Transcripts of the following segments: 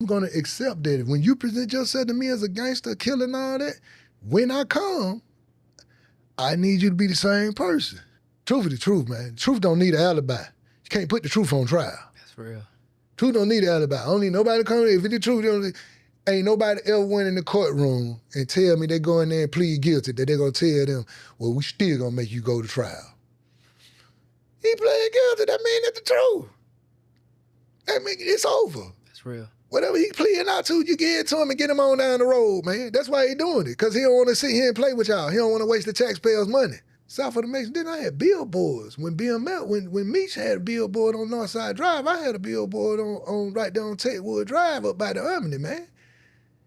I'm gonna accept that. When you present yourself to me as a gangster, killing all that, when I come, I need you to be the same person. Truth is the truth, man. Truth don't need an alibi. You can't put the truth on trial. That's real. Truth don't need an alibi. I don't need nobody to come in. If it's the truth, ain't nobody ever went in the courtroom and tell me they go in there and plead guilty, that they're gonna tell them, well, we still gonna make you go to trial. He played guilty, that mean it's the truth. That mean it's over. That's real. Whatever he pleading out to, you give it to him and get him on down the road, man. That's why he doing it, because he don't want to sit here and play with y'all. He don't want to waste the taxpayers' money. South of the Mason, then I had billboards. When Meech had a billboard on Northside Drive, I had a billboard on right there on Techwood Drive up by the Harmony, man.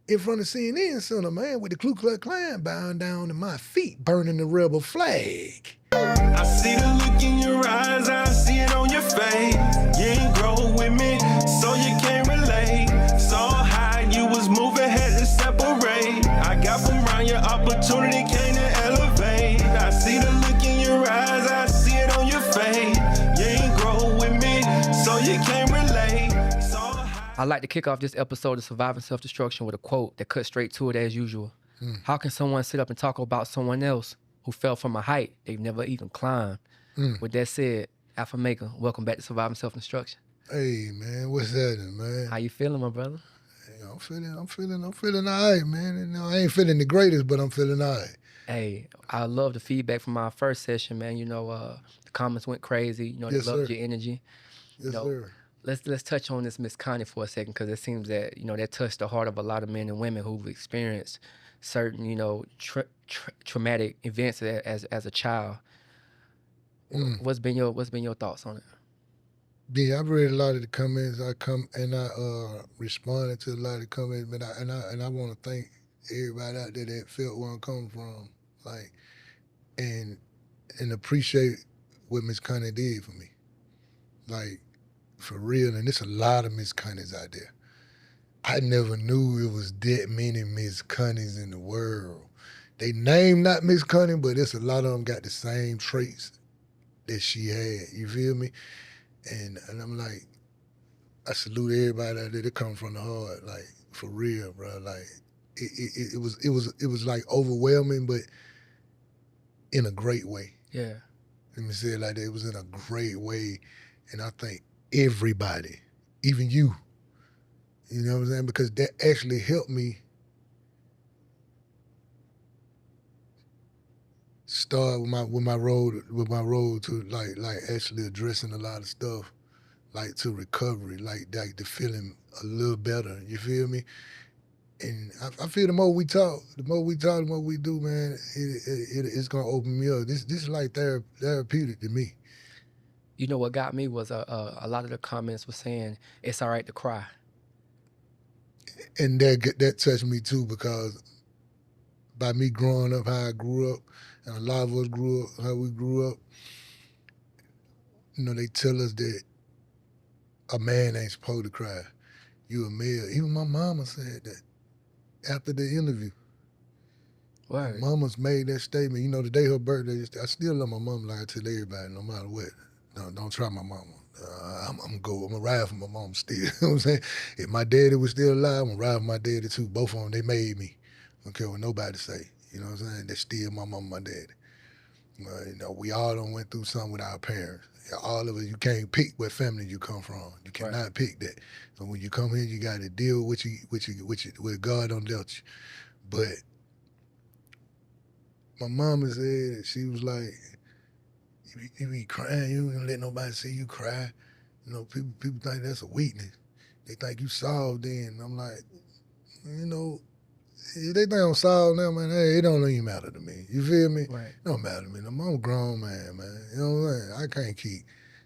In front of CNN Center, man, with the Ku Klux Klan bowing down to my feet, burning the rebel flag. I see the look in your eyes, I see it on your face. You ain't grow with me, so you can't relate. Saw how you was moving, had to separate. I got from around your opportunity, came to elevate. I see the look in your eyes, I see it on your face. You ain't grow with me, so you can't relate. I'd like to kick off this episode of Surviving Self-Destruction with a quote that cuts straight to it as usual. How can someone sit up and talk about someone else who fell from a height they've never even climbed? With that said, Alfamega, welcome back to Surviving Self-Destruction. Hey, man, what's happening, man? How you feeling, my brother? Hey, I'm feeling all right, man. You know, I ain't feeling the greatest, but I'm feeling all right. Hey, I love the feedback from our first session, man. You know, the comments went crazy. You know, they loved your energy. Yes, sir. Let's touch on this Miss Connie for a second, because it seems that, you know, that touched the heart of a lot of men and women who've experienced certain, you know, traumatic events as a child. What's been your thoughts on it? Yeah, I've read a lot of the comments. I responded to a lot of the comments, but I want to thank everybody out there that felt where I'm coming from, like, and appreciate what Miss Connie did for me, like, for real. And there's a lot of Miss Connies out there. I never knew it was that many Miss Connies in the world. They name not Miss Connie, but there's a lot of them got the same traits that she had. You feel me? And I'm like, I salute everybody out there that come from the heart, like, for real, bro. Like, it was like overwhelming, but in a great way. Yeah. Let me say it like that. It was in a great way, and I think everybody, even you know what I'm saying? Because that actually helped me start with my road to like actually addressing a lot of stuff, like to recovery, like the feeling a little better. You feel me? And I feel the more we talk, the more we do, man, it's gonna open me up. This is like therapeutic to me. You know what got me was a lot of the comments were saying it's all right to cry. And that touched me too, because by me growing up how I grew up, and a lot of us grew up how we grew up, you know, they tell us that a man ain't supposed to cry. You a male. Even my mama said that after the interview. Right. Mama's made that statement. You know, the day her birthday, I still love my mom, like I tell everybody, no matter what. Don't try my mama. I'm gonna ride for my mom still. You know what I'm saying? If my daddy was still alive, I'm gonna ride for my daddy too. Both of them, they made me. I don't care what nobody say. You know what I'm saying? They're still my mom and my daddy. You know, we all done went through something with our parents. All of us, you can't pick what family you come from. You cannot pick that. So when you come here, you got to deal with what God done dealt you. But my mama said, she was like, you be crying, you ain't gonna let nobody see you cry. You know, people think that's a weakness. They think you soft then. I'm like, you know, if they think I'm soft now, man, hey, it don't even matter to me. You feel me? Right. It don't matter to me. I'm a grown man. You know what I'm saying? I can't keep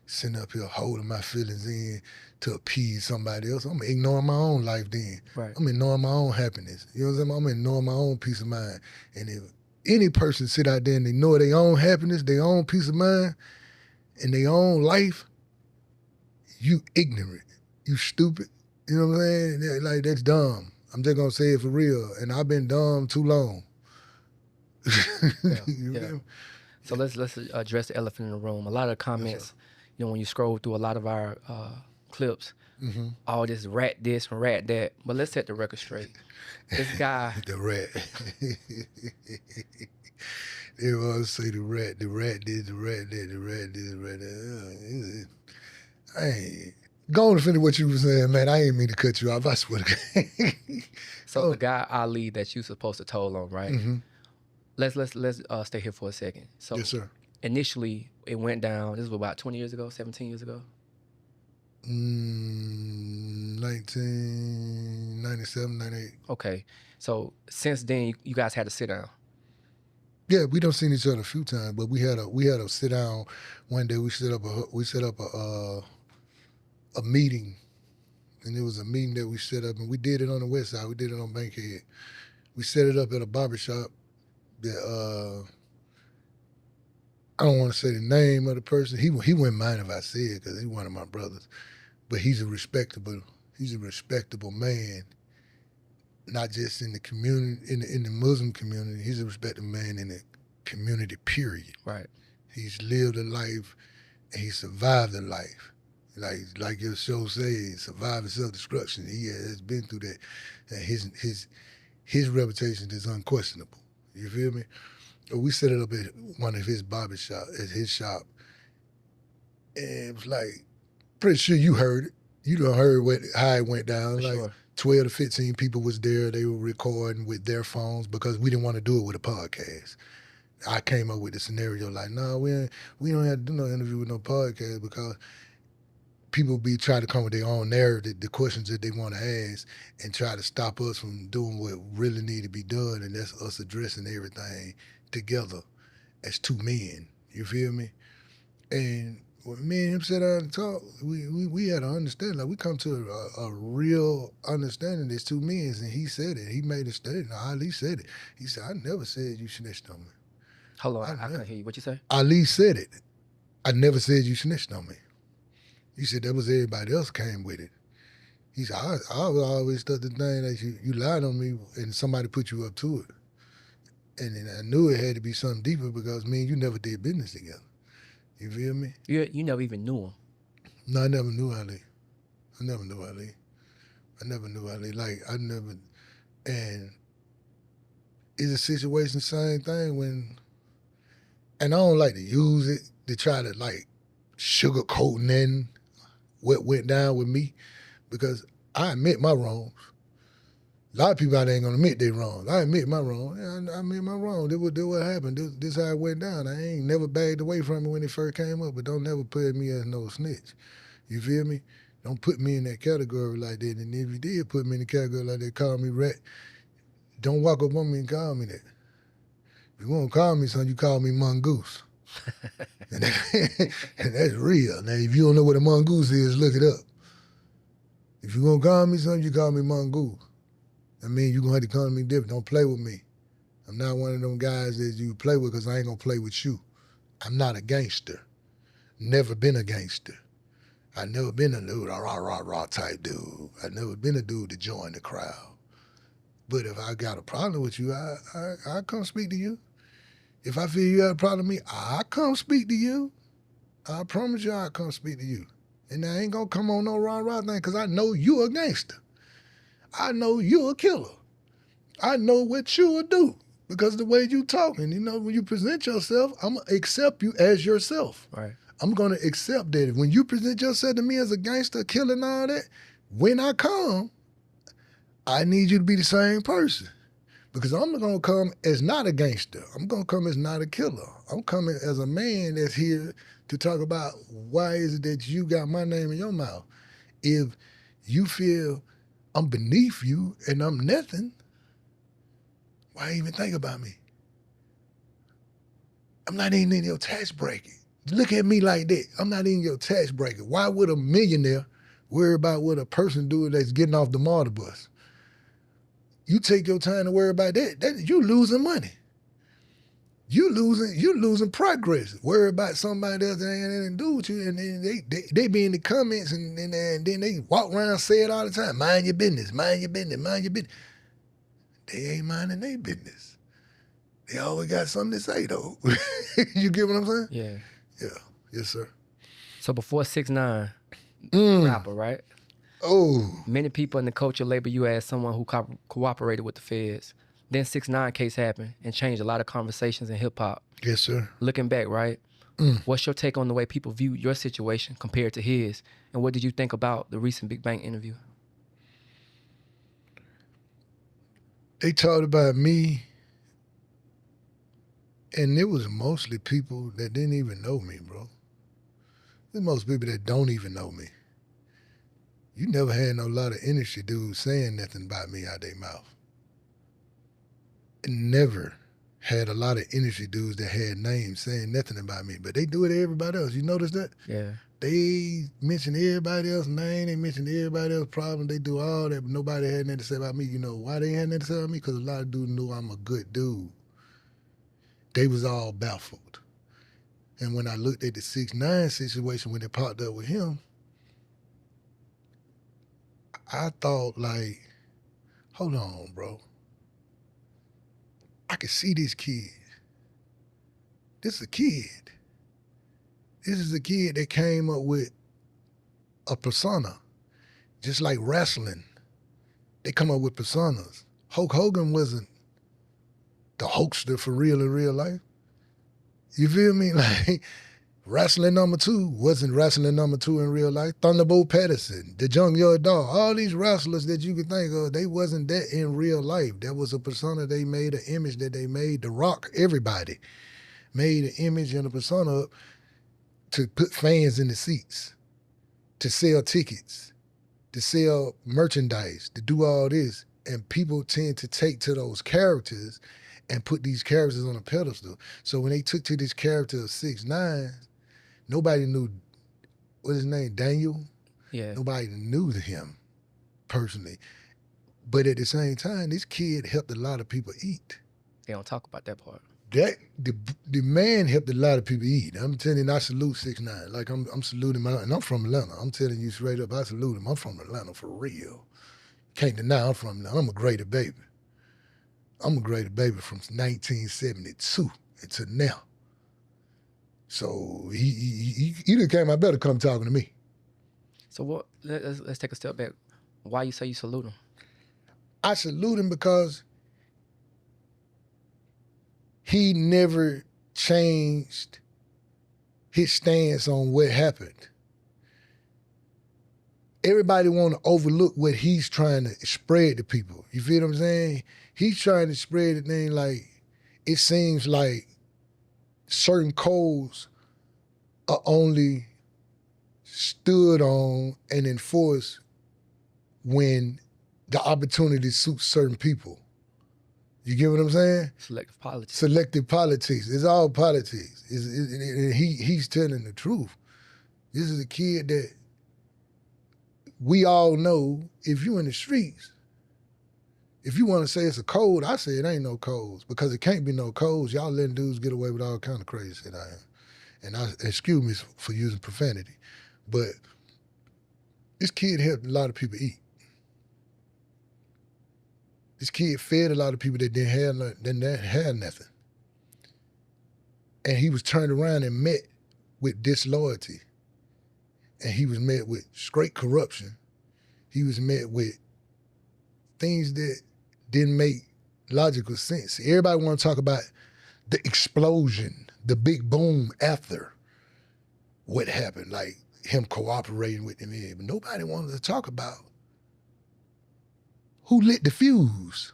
sitting up here holding my feelings in to appease somebody else. I'm ignoring my own life then. Right. I'm ignoring my own happiness. You know what I'm saying? I'm ignoring my own peace of mind. And if any person sit out there and ignore their own happiness, their own peace of mind, and their own life, you ignorant. You stupid. You know what I'm saying? Like, that's dumb. I'm just gonna say it for real. And I've been dumb too long. Yeah. So let's address the elephant in the room. A lot of the comments, you know, when you scroll through a lot of our clips, all this rat this and rat that. But let's set the record straight. This guy, The rat. They always say the rat did, the rat did, the rat did, the rat did. I ain't. Go on and finish what you were saying, man. I ain't mean to cut you off. I swear to God. so the guy Ali that you supposed to toll on, right? Let's stay here for a second. So Yes, sir. initially it went down. This was about 20 years ago, 17 years ago. 1997, 98. Okay, so since then you guys had to sit down. Yeah, we don't seen each other a few times, but we had a sit down one day. We set up a meeting, and it was a meeting that we set up, and we did it on the west side. We did it on Bankhead. We set it up at a barbershop that I don't want to say the name of the person. He wouldn't mind if I said because he's one of my brothers, but he's a respectable man. Not just in the community, in the Muslim community. He's a respectable man in the community, period. Right. He's lived a life and he survived a life. Like your show says, surviving self-destruction. He has been through that. And his reputation is unquestionable. You feel me? We set it up at one of his barbershop, at his shop. And it was like, pretty sure you heard it. You done heard how it went down. For like sure. 12 to 15 people was there. They were recording with their phones because we didn't want to do it with a podcast. I came up with the scenario like, no, we don't have to do no interview with no podcast because people be trying to come with their own narrative, the questions that they want to ask, and try to stop us from doing what really need to be done, and that's us addressing everything together as two men. You feel me? And when me and him sat down and talk, we had an understanding. Like we come to a real understanding as two men, and he said it. He made a statement. Ali said it. He said, I never said you snitched on me. Hold on, I can't hear you. What you say? Ali said it. I never said you snitched on me. He said that was everybody else came with it. He said, I always thought the thing that you lied on me and somebody put you up to it. And then I knew it had to be something deeper because me and you never did business together. You feel me? You never even knew him. No, I never knew Ali. Like, and it's a situation, same thing when, and I don't like to use it to try to like sugarcoat nothing what went down with me because I admit my wrongs. A lot of people out there ain't gonna admit they wrong. I admit my wrong. Yeah, I admit my wrong. This what happened. This how it went down. I ain't never bagged away from it when it first came up, but don't never put me as no snitch. You feel me? Don't put me in that category like that. And if you did put me in the category like that, call me rat, don't walk up on me and call me that. If you won't call me something, you call me mongoose. and that's real. Now, if you don't know what a mongoose is, look it up. If you gonna call me something, you call me mongoose. I mean, you're gonna have to call me different. Don't play with me. I'm not one of them guys that you play with because I ain't gonna play with you. I'm not a gangster. Never been a gangster. I never been a dude, a rah type dude. I never been a dude to join the crowd. But if I got a problem with you, I come speak to you. If I feel you have a problem with me, I come speak to you. I promise you I'll come speak to you. And I ain't gonna come on no rah thing because I know you a gangster. I know you a killer. I know what you will do because of the way you talking. You know, when you present yourself, I'm gonna accept you as yourself. Right. I'm gonna accept that. When you present yourself to me as a gangster, killer and all that, when I come, I need you to be the same person. Because I'm gonna come as not a gangster. I'm gonna come as not a killer. I'm coming as a man that's here to talk about why is it that you got my name in your mouth. If you feel I'm beneath you and I'm nothing, why even think about me? I'm not even in your tax bracket. Look at me like that. I'm not in your tax bracket. Why would a millionaire worry about what a person doing that's getting off the MARTA bus? You take your time to worry about that you losing money. You losing progress. Worry about somebody else that ain't anything to do with you, and then they be in the comments and then they walk around say it all the time. Mind your business, mind your business, mind your business. They ain't minding their business. They always got something to say though. You get what I'm saying? Yeah. Yeah. Yes, sir. So before 6ix9ine, rapper, right? Oh. Many people in the culture label you as someone who cooperated with the feds. Then 6ix9ine case happened and changed a lot of conversations in hip hop. Yes, sir. Looking back, right? What's your take on the way people view your situation compared to his? And what did you think about the recent Big Bang interview? They talked about me, and it was mostly people that didn't even know me, bro. There's most people that don't even know me. You never had no lot of industry dudes saying nothing about me out their mouth. Never had a lot of industry dudes that had names saying nothing about me, but they do it to everybody else. You notice that? Yeah. They mention everybody else's name, they mention everybody else's problem, they do all that, but nobody had nothing to say about me. You know why they had nothing to say about me? Because a lot of dudes knew I'm a good dude. They was all baffled. And when I looked at the 6ix9ine situation when it popped up with him, I thought like, hold on, bro. I could see this kid. This is a kid. This is a kid that came up with a persona, just like wrestling. They come up with personas. Hulk Hogan wasn't the Hulkster for real in real life. You feel me? Like, wrestling number 2 wasn't wrestling number 2 in real life. Thunderbolt Patterson, the Junkyard Dog, all these wrestlers that you could think of, they wasn't that in real life. That was a persona they made, an image that they made. The Rock, everybody made an image and a persona up to put fans in the seats, to sell tickets, to sell merchandise, to do all this. And people tend to take to those characters and put these characters on a pedestal. So when they took to this character of 6ix9ine, nobody knew, what's his name, Daniel? Yeah. Nobody knew him personally. But at the same time, this kid helped a lot of people eat. They don't talk about that part. The man helped a lot of people eat. I'm telling you, I salute 6ix9ine. Like I'm saluting him, and I'm from Atlanta. I'm telling you straight up, I salute him. I'm from Atlanta for real. Can't deny I'm from Atlanta. I'm a greater baby. I'm a greater baby from 1972 until now. So he done came out better come talking to me. So what? Let's take a step back. Why you say you salute him? I salute him because he never changed his stance on what happened. Everybody want to overlook what he's trying to spread to people. You feel what I'm saying? He's trying to spread the thing like, it seems like certain codes are only stood on and enforced when the opportunity suits certain people. You get what I'm saying? Selective politics. Selective politics. It's all politics. He's telling the truth. This is a kid that we all know, if you in the streets, if you want to say it's a code, I say it ain't no codes, because it can't be no codes. Y'all letting dudes get away with all kind of crazy shit out here. And excuse me for using profanity, but this kid helped a lot of people eat. This kid fed a lot of people that didn't have nothing. And he was turned around and met with disloyalty. And he was met with straight corruption. He was met with things that didn't make logical sense. Everybody want to talk about the explosion, the big boom after what happened, like him cooperating with them. But nobody wanted to talk about who lit the fuse.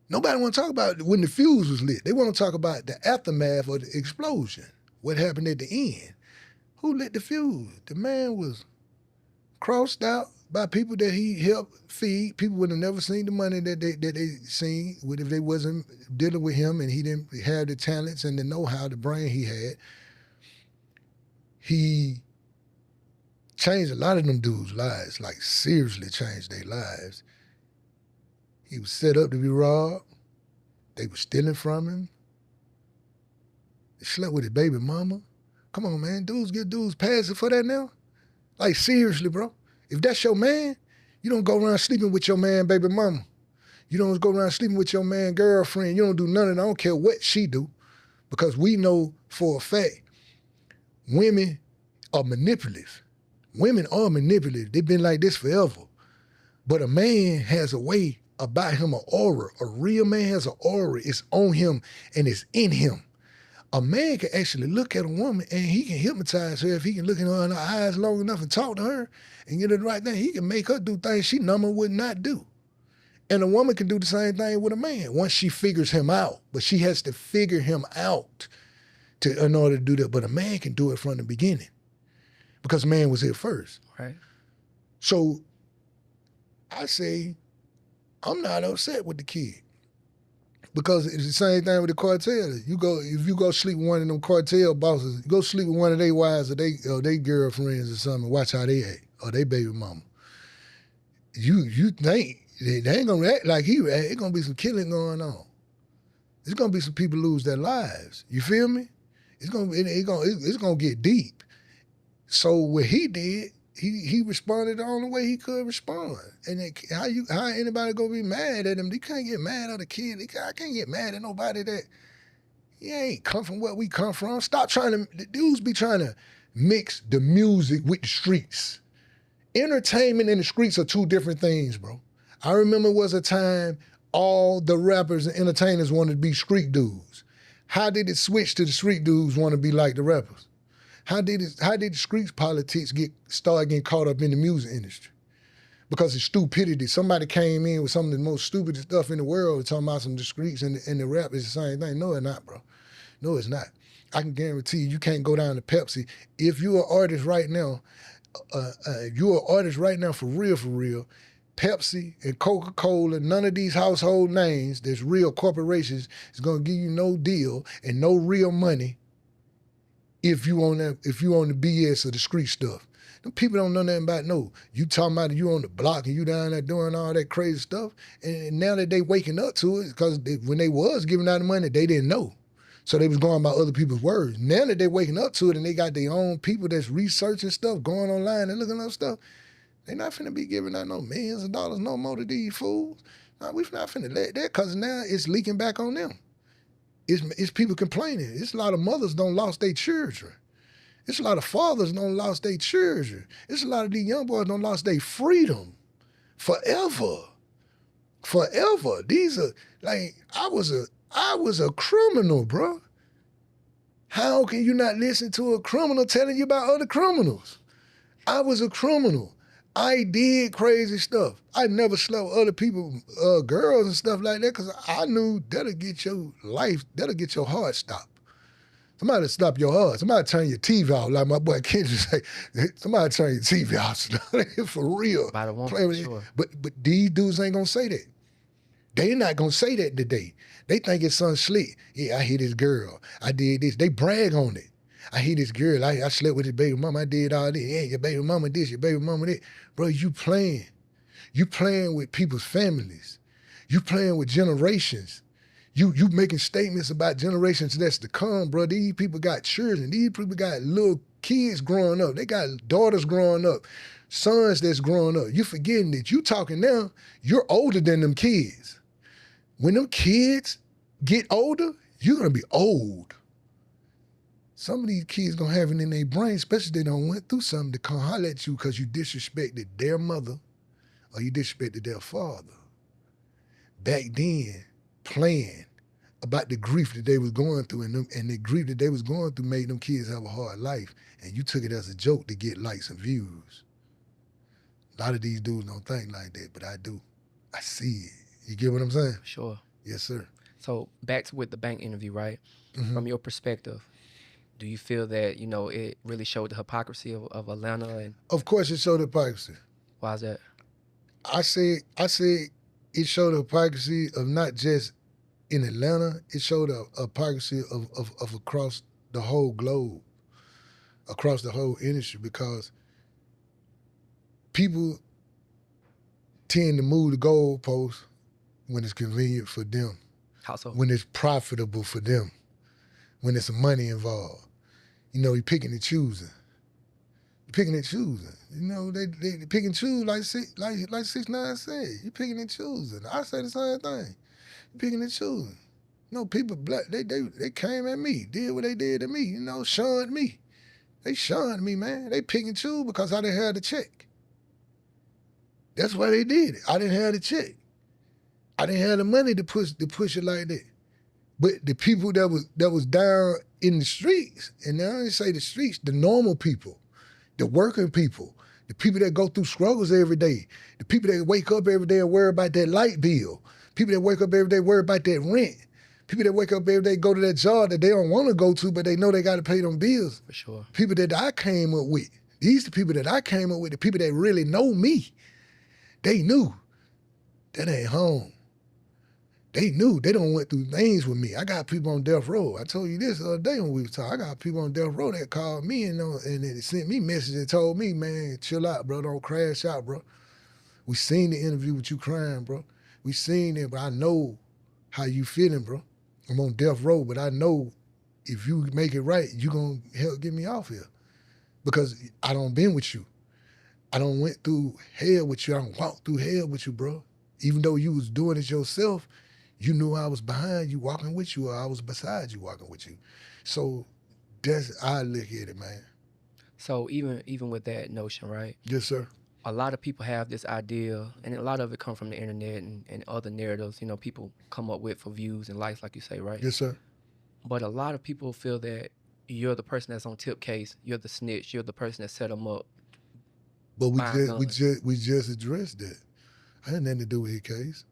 Nobody want to talk about when the fuse was lit. They want to talk about the aftermath of the explosion, what happened at the end. Who lit the fuse? The man was crossed out by people that he helped feed. People would have never seen the money that they seen if they wasn't dealing with him and he didn't have the talents and the know-how, the brain he had. He changed a lot of them dudes' lives, like seriously changed their lives. He was set up to be robbed. They were stealing from him. They slept with his baby mama. Come on, man, dudes get dudes passing for that now? Like, seriously, bro. If that's your man, you don't go around sleeping with your man baby mama. You don't go around sleeping with your man girlfriend. You don't do none of that. I don't care what she do, because we know for a fact women are manipulative. Women are manipulative. They've been like this forever. But a man has a way about him, an aura. A real man has an aura. It's on him and it's in him. A man can actually look at a woman and he can hypnotize her if he can look in her eyes long enough and talk to her and get her the right thing. He can make her do things she normally would not do. And a woman can do the same thing with a man once she figures him out. But she has to figure him out in order to do that. But a man can do it from the beginning because man was here first. Right. So I say, I'm not upset with the kid. Because it's the same thing with the cartel. If you go sleep with one of them cartel bosses, you go sleep with one of their wives or they girlfriends or something, watch how they act, or they baby mama. You think they ain't gonna act like he act, it's gonna be some killing going on. It's gonna be some people lose their lives. You feel me? It's gonna get deep. So what he did, he responded the only way he could respond. And how anybody gonna be mad at him? They can't get mad at a kid. I can't get mad at nobody that he ain't come from where we come from. Stop the dudes be trying to mix the music with the streets. Entertainment and the streets are two different things, bro. I remember it was a time all the rappers and entertainers wanted to be street dudes. How did it switch to the street dudes want to be like the rappers? How did the street politics start getting caught up in the music industry? Because of stupidity. Somebody came in with some of the most stupidest stuff in the world talking about some of the streets and the rap is the same thing. No, it's not, bro. No, it's not. I can guarantee you can't go down to Pepsi. If you're an artist right now, for real, Pepsi and Coca-Cola, none of these household names, there's real corporations, is gonna give you no deal and no real money if you on the BS of the street stuff. Them people don't know nothing about you talking about you on the block and you down there doing all that crazy stuff. And now that they waking up to it, because when they was giving out the money, they didn't know. So they was going by other people's words. Now that they waking up to it and they got their own people that's researching stuff, going online and looking up stuff, they not finna be giving out no millions of dollars no more to these fools. No, we not finna let that, because now it's leaking back on them. It's people complaining. It's a lot of mothers don't lost their children. It's a lot of fathers don't lost their children. It's a lot of these young boys don't lost their freedom forever. Forever. These are like, I was a criminal, bro. How can you not listen to a criminal telling you about other criminals? I was a criminal. I did crazy stuff. I never slept with other people, girls and stuff like that, because I knew that'll get your life, that'll get your heart stopped. Somebody stop your heart. Somebody turn your TV off, like my boy Kendrick say. Somebody turn your TV off. For real. By the one, for sure. But these dudes ain't gonna say that. They not gonna say that today. They think it's something slick. Yeah, I hit this girl. I did this. They brag on it. I hit this girl. I slept with his baby mama. I did all this. Yeah, your baby mama this, your baby mama that. Bro, you playing. You playing with people's families. You playing with generations. You making statements about generations that's to come, bro. These people got children. These people got little kids growing up. They got daughters growing up, sons that's growing up. You forgetting that you talking now, you're older than them kids. When them kids get older, you're gonna be old. Some of these kids gonna have it in their brain, especially if they don't went through something, to come holler at you because you disrespected their mother or you disrespected their father. Back then, playing about the grief that they was going through, and the grief that they was going through made them kids have a hard life, and you took it as a joke to get likes and views. A lot of these dudes don't think like that, but I do. I see it. You get what I'm saying? Sure. Yes, sir. So back to with the bank interview, right? Mm-hmm. From your perspective, do you feel that, it really showed the hypocrisy of Atlanta? And Of course it showed hypocrisy. why is that? I say it showed the hypocrisy of not just in Atlanta, it showed a hypocrisy of across the whole globe, across the whole industry, because people tend to move the goalposts when it's convenient for them, How so? when it's profitable for them, when it's money involved. You're picking and choosing. You're picking and choosing. They pick and choose like 6ix9ine said. You picking and choosing. I say the same thing. You picking and choosing. People black, they came at me, did what they did to me, shunned me. They shunned me, man. They pick and choose because I didn't have the check. That's why they did it. I didn't have the check. I didn't have the money to push it like that. But the people that was down in the streets, and now I say the streets, the normal people, the working people, the people that go through struggles every day, the people that wake up every day and worry about that light bill, people that wake up every day worry about that rent, people that wake up every day go to that job that they don't want to go to, but they know they got to pay them bills. For sure. People that I came up with. These the people that I came up with, the people that really know me. They knew that ain't home. They knew they don't went through things with me. I got people on death row. I told you this the other day when we was talking. I got people on death row that called me and they sent me messages and told me, man, chill out, bro. Don't crash out, bro. We seen the interview with you crying, bro. We seen it, but I know how you feeling, bro. I'm on death row, but I know if you make it right, you gonna help get me off here. Because I don't been with you. I don't went through hell with you. I don't walk through hell with you, bro. Even though you was doing it yourself, you knew I was behind you walking with you, or I was beside you walking with you. So that's how I look at it, man. So even with that notion, right? Yes, sir. A lot of people have this idea, and a lot of it comes from the internet and other narratives, people come up with for views and likes, like you say, right? Yes, sir. But a lot of people feel that you're the person that's on tip case, you're the snitch, you're the person that set them up. But we just addressed that. I had nothing to do with his case.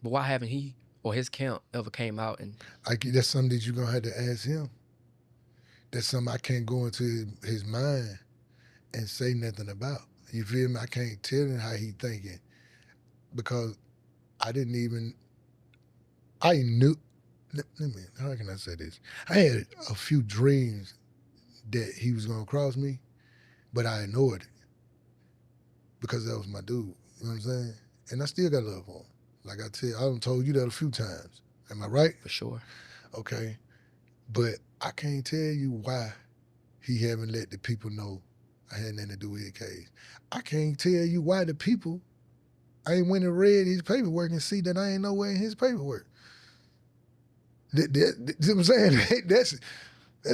But why haven't he or his camp ever came out and? That's something that you're gonna have to ask him. That's something I can't go into his mind and say nothing about. You feel me? I can't tell him how he thinking because I knew. How can I say this? I had a few dreams that he was gonna cross me, but I ignored it because that was my dude. You know what I'm saying? And I still got love for him. Like I done told you that a few times. Am I right? For sure. Okay. But I can't tell you why he haven't let the people know I had nothing to do with his case. I can't tell you why the people ain't went and read his paperwork and see that I ain't nowhere in his paperwork. You know what I'm saying? That's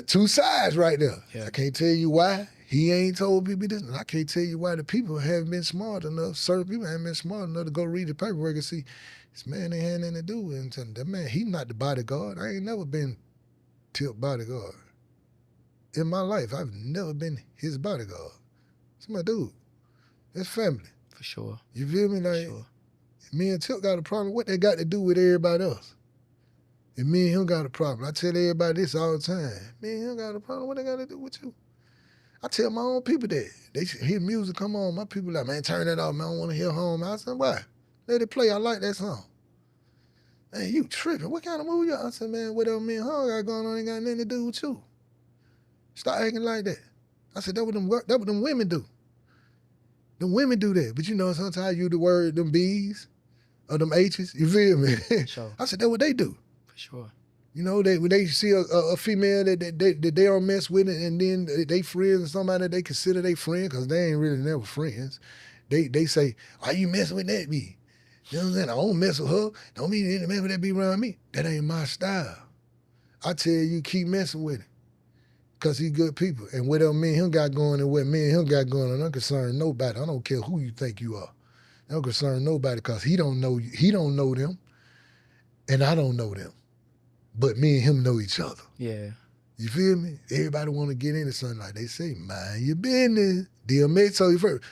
two sides right there. Yeah. I can't tell you why he ain't told people this. And I can't tell you why the people haven't been smart enough, certain people haven't been smart enough to go read the paperwork and see this man ain't had nothing to do with it. That man, he not the bodyguard. I ain't never been Tip bodyguard. In my life, I've never been his bodyguard. It's my dude. That's family. For sure. You feel me? Like, sure. Me and Tip got a problem. What they got to do with everybody else? And me and him got a problem. I tell everybody this all the time. Me and him got a problem. What they got to do with you? I tell my own people that. They hear music come on. My people like, man, turn that off, man. I don't want to hear home. I said, why? Let it play. I like that song. Man, you tripping. What kind of movie you? I said, man, whatever me and her got going on ain't got nothing to do with you. Stop acting like that. I said, that what them women do. Them women do that. But sometimes you the word, them B's or them H's. You feel me? Sure. I said, that's what they do. For sure. When they see a female that they don't mess with it, and then they friends with somebody that they consider they friend, because they ain't really never friends. They say, why you messing with that B? You know what I'm saying? I don't mess with her. Don't mean any man with that be around me. That ain't my style. I tell you, keep messing with him. Because he good people. And whatever me and him got going and what me and him got going on, I'm concerned nobody. I don't care who you think you are. I don't concern nobody because he don't know you. He don't know them. And I don't know them. But me and him know each other. Yeah. You feel me? Everybody want to get into something like they say, mind your business. DMA told you first.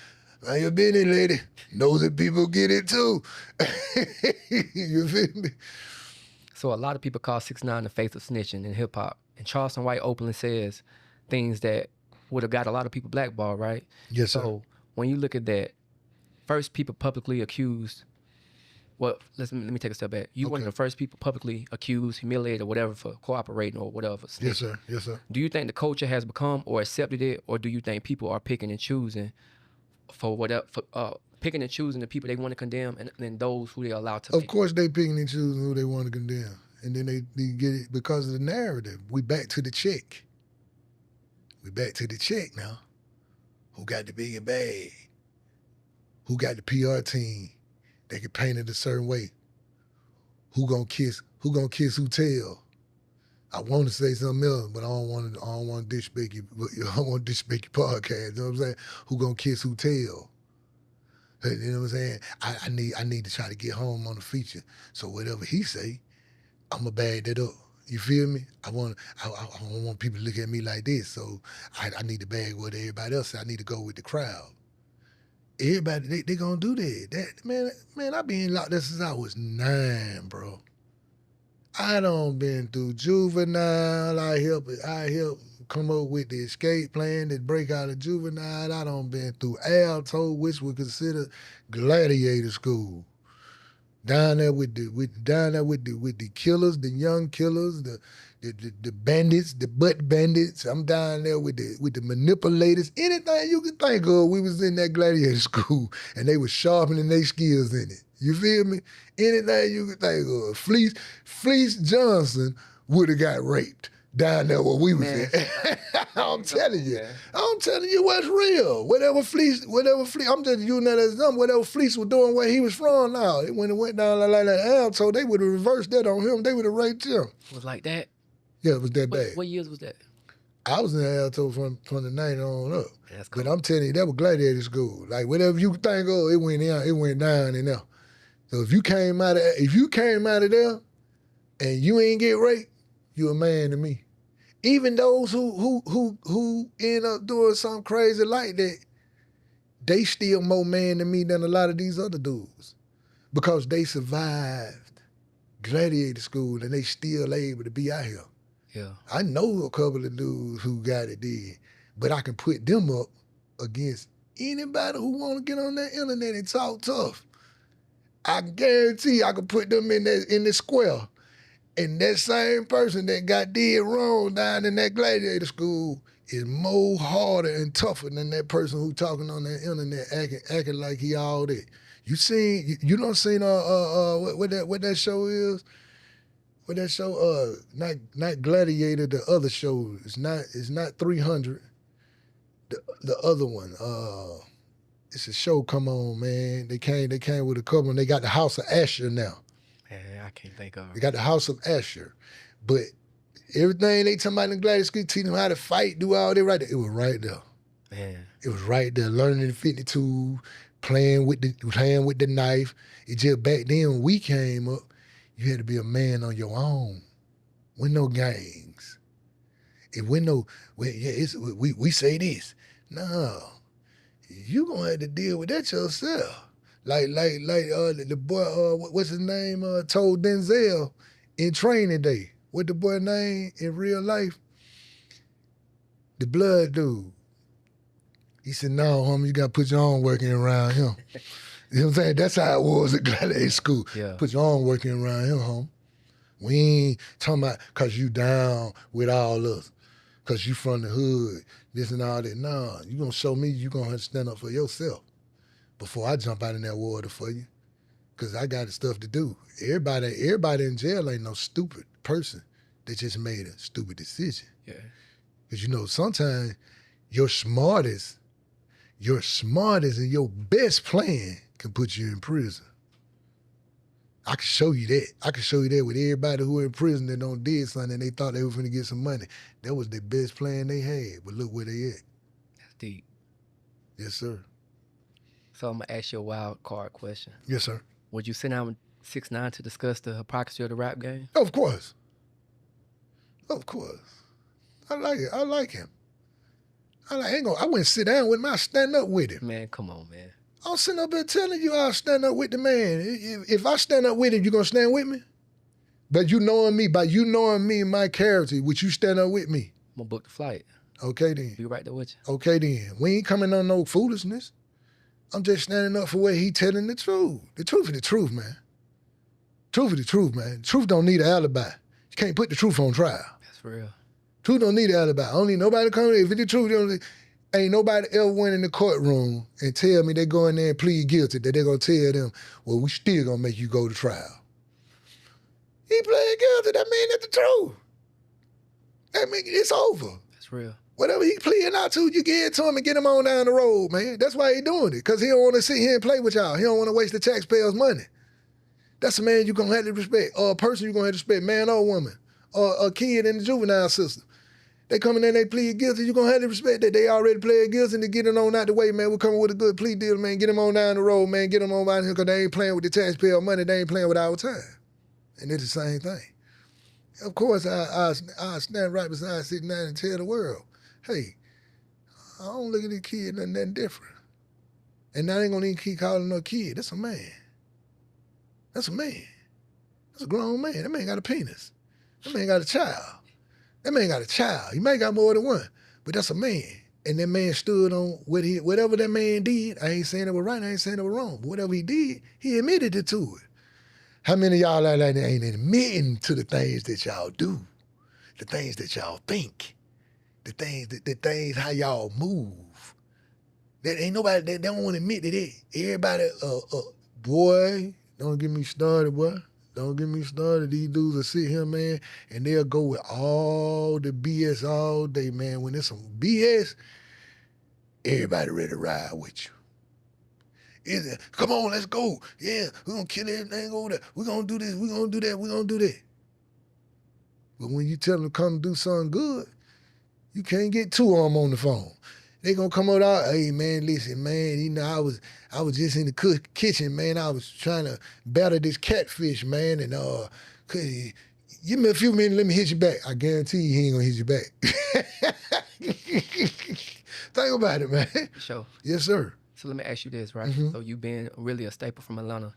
Mind your business, lady. Knows that people get it too. You feel me? So a lot of people call 6ix9ine the face of snitching in hip hop. And Charleston White openly says things that would have got a lot of people blackballed, right? Yes, sir. So when you look at that, first people publicly accused, well, let me take a step back. You one of the first people publicly accused, humiliated, or whatever for cooperating or whatever. Snitching. Yes, sir. Yes, sir. Do you think the culture has become or accepted it, or do you think people are picking and choosing picking and choosing the people they want to condemn and then those who they allow to? Of course, they picking and choosing who they want to condemn, and then they get it because of the narrative. We back to the check. We back to the check now. Who got the bigger bag? Who got the PR team? They can paint it a certain way. Who gonna kiss who tell? I want to say something else, but I don't want to disrespect you. I don't want to disrespect your podcast. You know what I'm saying? Who gonna kiss who tell? You know what I'm saying? I need to try to get home on the feature. So whatever he say, I'ma bag that up. You feel me? I don't want people to look at me like this. So I need to bag what everybody else say. I need to go with the crowd. Everybody, they gonna do that. Man, I been locked up since I was 9, bro. I done been through juvenile. I help come up with the escape plan that break out of juvenile. I done been through Alto, which we consider gladiator school. Down there with the killers, the young killers, the bandits, the butt bandits. I'm down there with the manipulators. Anything you can think of, we was in that gladiator school, and they was sharpening their skills in it. You feel me? Anything you can think of. Fleece Johnson would have got raped down there where we was at. I'm telling you. I'm telling you what's real. Whatever Fleece, I'm just using that as example. Whatever Fleece was doing where he was from now, when it went down like that Alto, they would have reversed that on him. They would have raped him. It was like that? Yeah, it was that bad. What years was that? I was in Alto from the 90 on up. That's cool. But I'm telling you, that was gladiator school. Like whatever you think of, it went down in there. So if you came out of there and you ain't get raped, you a man to me. Even those who end up doing something crazy like that, they still more man to me than a lot of these other dudes. Because they survived gladiator school and they still able to be out here. Yeah. I know a couple of dudes who got it did, but I can put them up against anybody who want to get on that internet and talk tough. I guarantee I can put them in the square. And that same person that got did wrong down in that gladiator school is more harder and tougher than that person who talking on that internet acting like he all that. You don't seen what that show is? What that show not Gladiator, the other show. It's not 300. The other one. It's a show come on, man. They came with a couple and they got the House of Asher now. Man, I can't think of it. They got the House of Asher. But everything they talking about in gladiator school, teaching them how to fight, do all that right there. It was right there. Man. It was right there. Learning the 52, playing with the knife. It just back then when we came up, you had to be a man on your own. With no gangs. We say this. No. You gonna have to deal with that yourself. Like the boy, what's his name, told Denzel in Training Day. What the boy name in real life? The blood dude. He said, no, homie, you gotta put your own working around him. You know what I'm saying? That's how it was at gladiator school. Yeah. Put your own working around him, homie. We ain't talking about cause you down with all us. Cause you from the hood, this and all that. Nah, you gonna show me you gonna have to stand up for yourself before I jump out in that water for you. Cause I got stuff to do. Everybody in jail ain't no stupid person that just made a stupid decision. Yeah. Cause you know, sometimes your smartest and your best plan can put you in prison. I can show you that. I can show you that with everybody who in prison that don't did something and they thought they were finna get some money. That was the best plan they had, but look where they at. That's deep. Yes, sir. So I'm gonna ask you a wild card question. Yes, sir. Would you sit down with 6ix9ine to discuss the hypocrisy of the rap game? Of course. Of course. I like it. I like him. I wouldn't sit down with him. I stand up with him. Man, come on, man. I'm sitting up there telling you I'll stand up with the man. If I stand up with him, you gonna stand with me? But you knowing me and my character, would you stand up with me? I'm gonna book the flight. Okay then. Be right there with you. Okay then. We ain't coming on no foolishness. I'm just standing up for what he telling the truth. The truth is the truth, man. Truth is the truth, man. The truth don't need an alibi. You can't put the truth on trial. That's real. Truth don't need an alibi. I don't need nobody coming. If it's the truth, ain't nobody ever went in the courtroom and tell me they go in there and plead guilty, that they're gonna tell them, well, we still gonna make you go to trial. He plead guilty, that mean that's the truth. That mean it's over. That's real. Whatever he pleading out to, you give it to him and get him on down the road, man. That's why he doing it, because he don't want to sit here and play with y'all. He don't want to waste the taxpayers' money. That's a man you're gonna have to respect, or a person you're gonna have to respect, man or woman. a kid in the juvenile system. They come in there and they plead guilty. You're going to have to respect that. They already plead guilty and to get it on out the way, man. We're coming with a good plea deal, man. Get them on down the road, man. Get them on out here because they ain't playing with the taxpayer money. They ain't playing with our time. And it's the same thing. Of course, I stand right beside 69 and tell the world, hey, I don't look at this kid nothing different. And I ain't going to even keep calling no kid. That's a man. That's a man. That's a grown man. That man got a penis. That man got a child. That man got a child. He may got more than one, but that's a man. And that man stood on whatever that man did. I ain't saying it was right, I ain't saying it was wrong, but whatever he did, he admitted it to it. How many of y'all out there ain't admitting to the things that y'all do, the things that y'all think, the things how y'all move? That ain't nobody, they don't want to admit to that. Everybody, boy, don't get me started, boy. Don't get me started. These dudes will sit here, man, and they'll go with all the BS all day, man. When there's some BS, everybody ready to ride with you. Come on, let's go. Yeah, we're going to kill everything over there. We're going to do this, we're going to do that, we're going to do that. But when you tell them to come do something good, you can't get two of them on the phone. They gonna come out, hey man, listen, man, you know, I was just in the kitchen, man. I was trying to batter this catfish, man, and give me a few minutes, let me hit you back. I guarantee you he ain't gonna hit you back. Think about it, man. Sure. Yes, sir. So let me ask you this, right? So you being really a staple from Atlanta,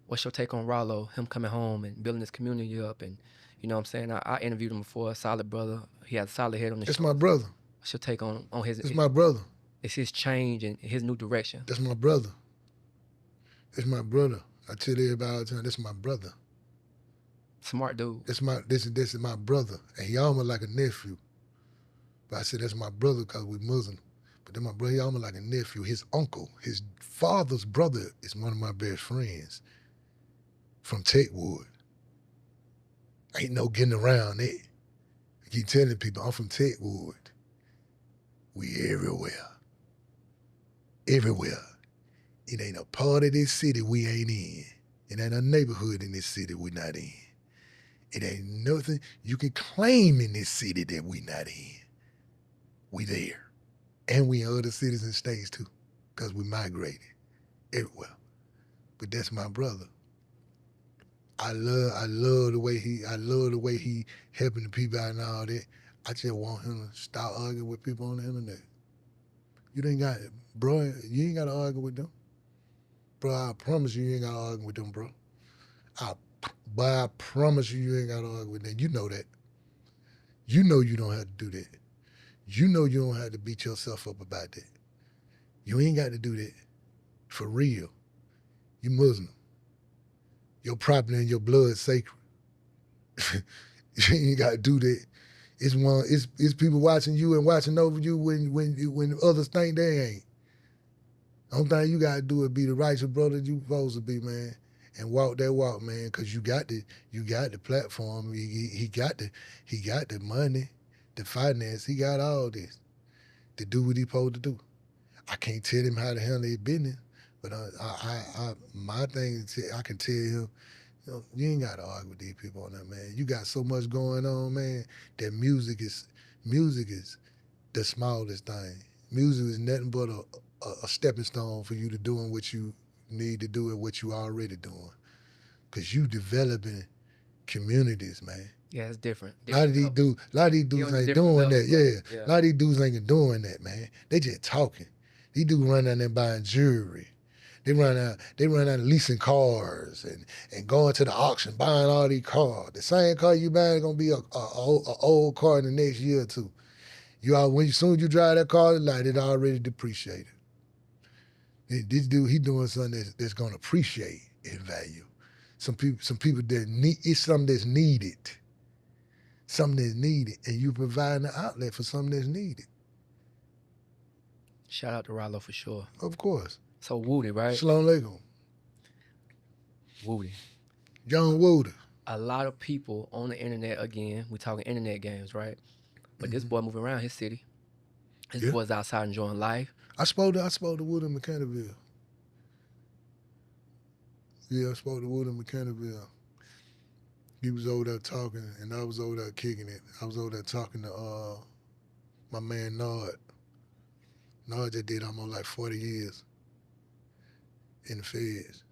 what's your take on Rollo, him coming home and building his community up? And you know what I'm saying? I interviewed him before, a solid brother. He had a solid head on the show. That's my brother. What's your take on his... That's my brother. It's his change and his new direction. That's my brother. That's my brother. I tell everybody all the time, that's my brother. Smart dude. This is my brother. And he almost like a nephew. But I said that's my brother because we Muslim. But then my brother, he almost like a nephew. His uncle, his father's brother is one of my best friends from Techwood. Ain't no getting around it. I keep telling people, I'm from Techwood. We everywhere. Everywhere. It ain't a part of this city we ain't in. It ain't a neighborhood in this city we not in. It ain't nothing you can claim in this city that we not in. We there. And we in other cities and states too, because we migrated everywhere. But that's my brother. I love the way he helping the people out and all that. I just want him to stop arguing with people on the internet. You ain't got to argue with them. Bro, I promise you ain't got to argue with them, bro. I promise you ain't got to argue with them. You know that. You know you don't have to do that. You know you don't have to beat yourself up about that. You ain't got to do that. For real. You Muslim. Your property and your blood is sacred. You ain't got to do that. It's people watching you and watching over you when others think they ain't. Only thing you gotta do is be the righteous brother you supposed to be, man, and walk that walk, man, because you got the platform. He got the money, the finance. He got all this to do what he supposed to do. I can't tell him how to handle his business, but my thing is I can tell him. You ain't got to argue with these people on that, man. You got so much going on, man, that music is the smallest thing. Music is nothing but a stepping stone for you to doing what you need to do and what you already doing. Because you developing communities, man. Yeah, it's different. A lot of these dudes ain't doing that. Yeah. A lot of these dudes ain't doing that, man. They just talking. These dudes run out there buying jewelry. They run out leasing cars and going to the auction, buying all these cars. The same car you buying is gonna be a old car in the next year or two. As soon as you drive that car, it already depreciated. This dude, he doing something that's gonna appreciate in value. Some people that need, it's something that's needed. Something that's needed, and you providing an outlet for something that's needed. Shout out to Rollo for sure. Of course. So Woody, right? Shalom alaikum. Woody. John Woody. A lot of people on the internet, again, we talking internet games, right? But this boy moving around his city. His boy's outside enjoying life. I spoke to Woody in Mechanicsville. Yeah, I spoke to Woody in Mechanicsville. He was over there talking, and I was over there kicking it. I was over there talking to my man Nard. Nard just did almost like 40 years in the feds.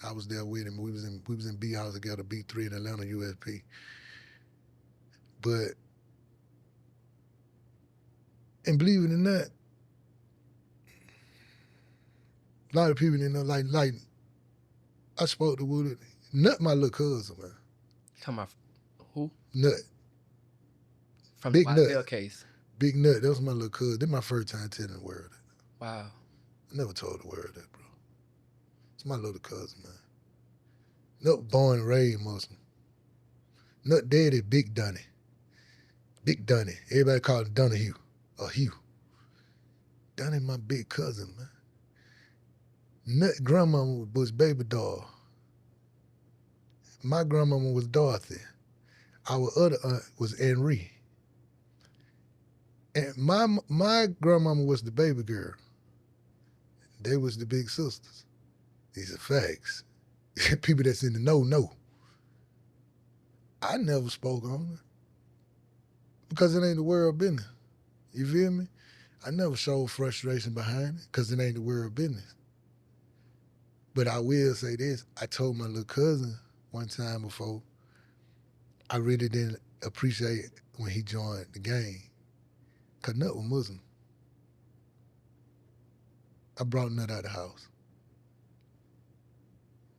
I was there with him. We was in B House together, B3 in Atlanta, USP. But, and believe it or not, a lot of people didn't know, like I spoke to Woody. Nut my little cousin, man. Come on, who? Nut. From Big the Nut. YSL case. Big Nut, that was my little cousin. This my first time telling the world that. Wow. I never told the world that, bro. It's my little cousin, man. Nut born and raised Muslim. Nut daddy, Big Dunny. Big Dunny. Everybody called him Donahue or Hugh. Dunny my big cousin, man. Nut grandmama was baby doll. My grandmama was Dorothy. Our other aunt was Henri. And my grandmama was the baby girl. They was the big sisters. These are facts. People that's in the know. I never spoke on it because it ain't the world business. You feel me? I never showed frustration behind it because it ain't the world business. But I will say this. I told my little cousin one time before, I really didn't appreciate when he joined the gang because Nut was Muslim. I brought Nut out of the house.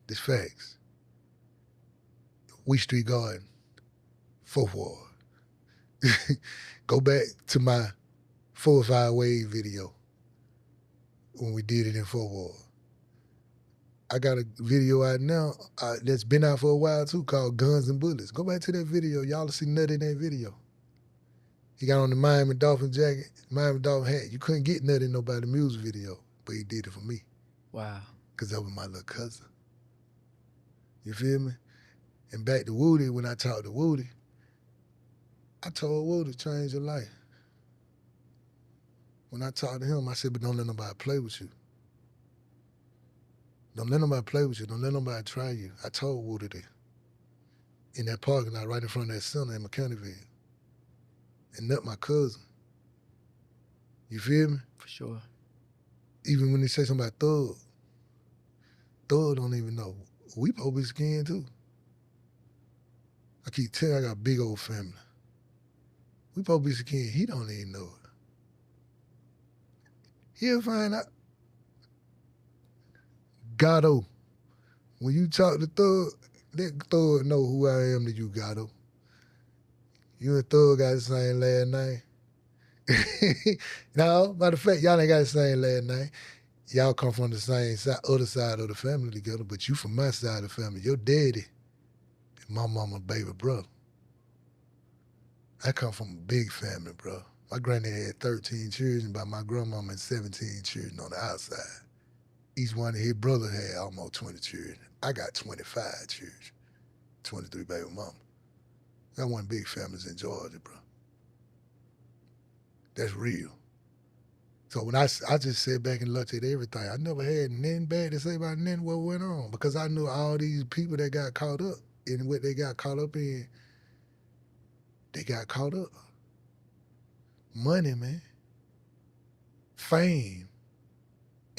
This facts. We Street Garden, 4th Ward. Go back to my 4 or 5 wave video when we did it in 4th Ward. I got a video out now that's been out for a while too called Guns and Bullets. Go back to that video. Y'all will see Nut in that video. He got on the Miami Dolphin jacket, Miami Dolphin hat. You couldn't get Nut in nobody music video, but he did it for me. Wow. Because that was my little cousin. You feel me? And back to Woody, when I talked to Woody, I told Woody, change your life. When I talked to him, I said, but don't let nobody play with you. Don't let nobody play with you. Don't let nobody try you. I told Woody that. In that parking lot right in front of that center in Mechanicsville. And Nut my cousin. You feel me? For sure. Even when they say something about Thug don't even know. We supposed to be skinned too. I keep telling you, I got a big old family. We supposed to be skinned. He don't even know it. He'll find out. Gato. When you talk to Thug, let Thug know who I am to you, Gato. You and Thug got the same last name. No, matter of fact, y'all ain't got the same last name. Y'all come from the same side, other side of the family together, but you from my side of the family. Your daddy is my mama's baby brother. I come from a big family, bro. My granddad had 13 children, but my grandmama had 17 children on the outside. Each one of his brothers had almost 20 children. I got 25 children, 23 baby mama. That one big families in Georgia, bro. That's real. So when I just sat back and looked at everything, I never had nothing bad to say about nothing what went on because I knew all these people that got caught up in what they got caught up in, they got caught up. Money, man. Fame.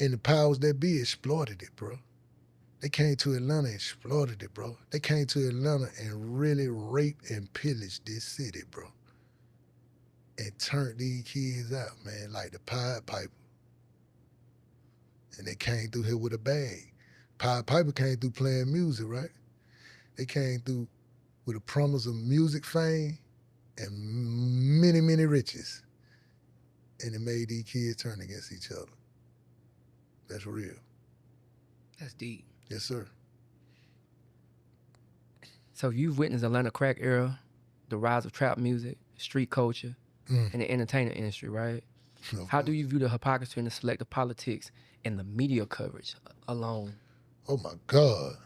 And the powers that be exploited it, bro. They came to Atlanta and exploited it, bro. They came to Atlanta and really raped and pillaged this city, bro. And turned these kids out, man, like the Pied Piper. And they came through here with a bag. Pied Piper came through playing music, right? They came through with a promise of music fame and many, many riches. And it made these kids turn against each other. That's real. That's deep. Yes, sir. So you've witnessed Atlanta crack era, the rise of trap music, street culture, and the entertainment industry, right? No. How do you view the hypocrisy in the selective politics and the media coverage alone? Oh my God.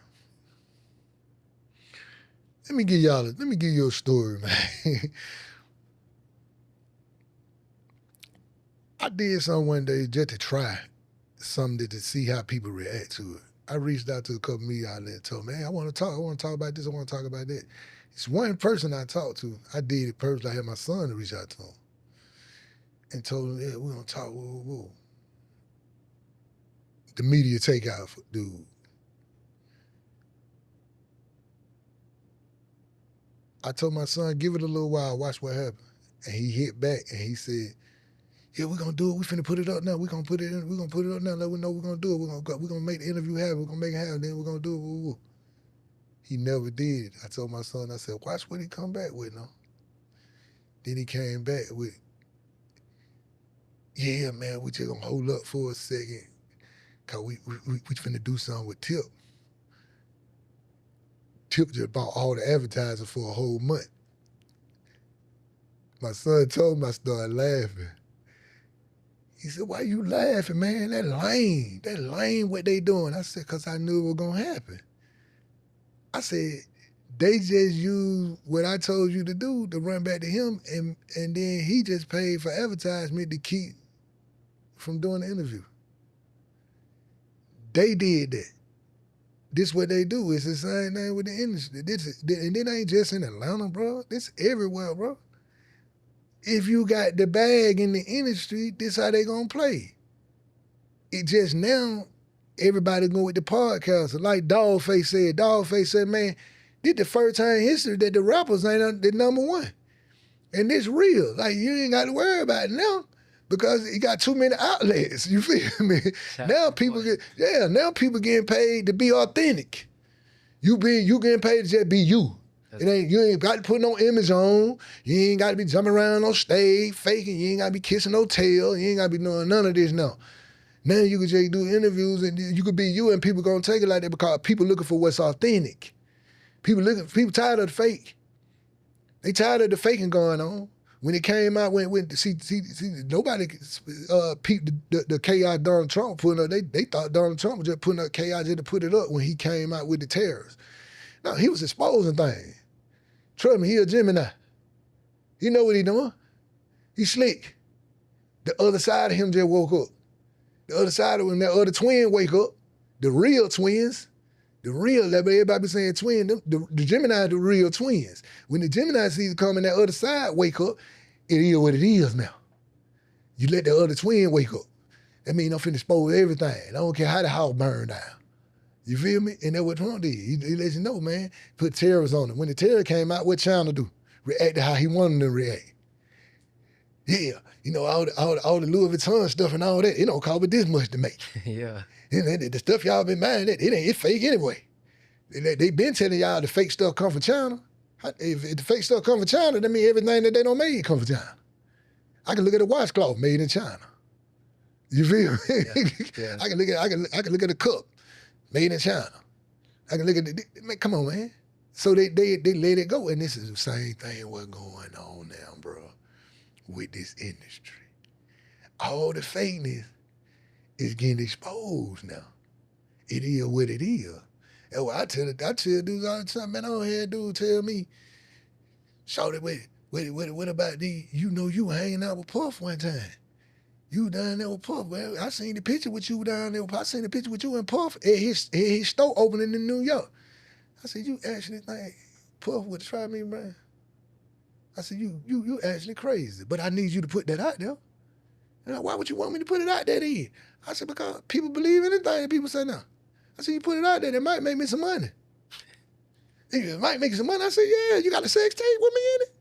Let me give you a story, man. I did something one day just to try something to see how people react to it. I reached out to a couple media outlets and told them, man, I want to talk about this, I want to talk about that. It's one person I talked to. I did it personally. I had my son to reach out to him and told him, yeah, we're going to talk. Whoa. The media takeout dude. I told my son, give it a little while, watch what happens. And he hit back and he said, yeah, we're going to do it. We finna put it up now. We're going to put it in. We're going to put it up now. Let we know we're going to do it. We're going to make the interview happen. We're going to make it happen. Then we're going to do it. Woo. He never did. I told my son, I said, watch what he come back with now. Then he came back with, yeah, man, we just going to hold up for a second because we finna do something with Tip. Tip just bought all the advertising for a whole month. My son told me, I started laughing. He said, why you laughing, man? That lame what they doing. I said, because I knew it was going to happen. I said, they just used what I told you to do to run back to him, and then he just paid for advertisement to keep from doing the interview. They did that. This what they do. It's the same thing with the industry. And it ain't just in Atlanta, bro. This everywhere, bro. If you got the bag in the industry, this how they gonna play. It just now, everybody going with the podcast. Like Dogface said, man, this the first time in history that the rappers ain't the number one. And it's real. Like, you ain't got to worry about it now because you got too many outlets. You feel me? Now people getting paid to be authentic. You getting paid to just be you. You ain't got to put no image on. You ain't got to be jumping around on stage, faking. You ain't got to be kissing no tail. You ain't got to be doing none of this now. Now you can just do interviews and you could be you and people gonna take it like that because people looking for what's authentic. People tired of the fake. They tired of the faking going on. When it came out, when nobody peeped the chaos Donald Trump putting up. They thought Donald Trump was just putting up chaos just to put it up when he came out with the terrorists. No, he was exposing things. Trust me, he a Gemini. He know what he doing. He slick. The other side of him just woke up. The other side of when that other twin wake up, the real twins, everybody be saying twin, the Gemini the real twins. When the Gemini sees come in that other side wake up, it is what it is now. You let the other twin wake up. That means I'm finna expose everything. I don't care how the house burned down. You feel me? And that's what Trump did. He let you know, man, put terrorists on it. When the terror came out, what China do? React to how he wanted to react. Yeah, you know, all the Louis Vuitton stuff and all that, it don't cost but this much to make. Yeah. And the stuff y'all been buying, it's fake anyway. They been telling y'all the fake stuff come from China. If the fake stuff come from China, that means everything that they don't make come from China. I can look at a washcloth made in China. You feel me? Yeah. I can look at a cup made in China. I can look at man, come on, man. So they let it go, and this is the same thing what's going on now, bro, with this industry. All the fakeness is getting exposed now. It is what it is. And I tell dudes all the time, man, I don't hear a dude tell me, shawty, what about these? You know you hanging out with Puff one time. You down there with Puff, man. I seen the picture with you down there. I seen the picture with you and Puff at his store opening in New York. I said, you actually think Puff would try me, man? I said, you actually crazy, but I need you to put that out there. And why would you want me to put it out there then? I said, because people believe anything people say now. I said, you put it out there, it might make me some money. It might make you some money. I said, yeah, you got a sex tape with me in it?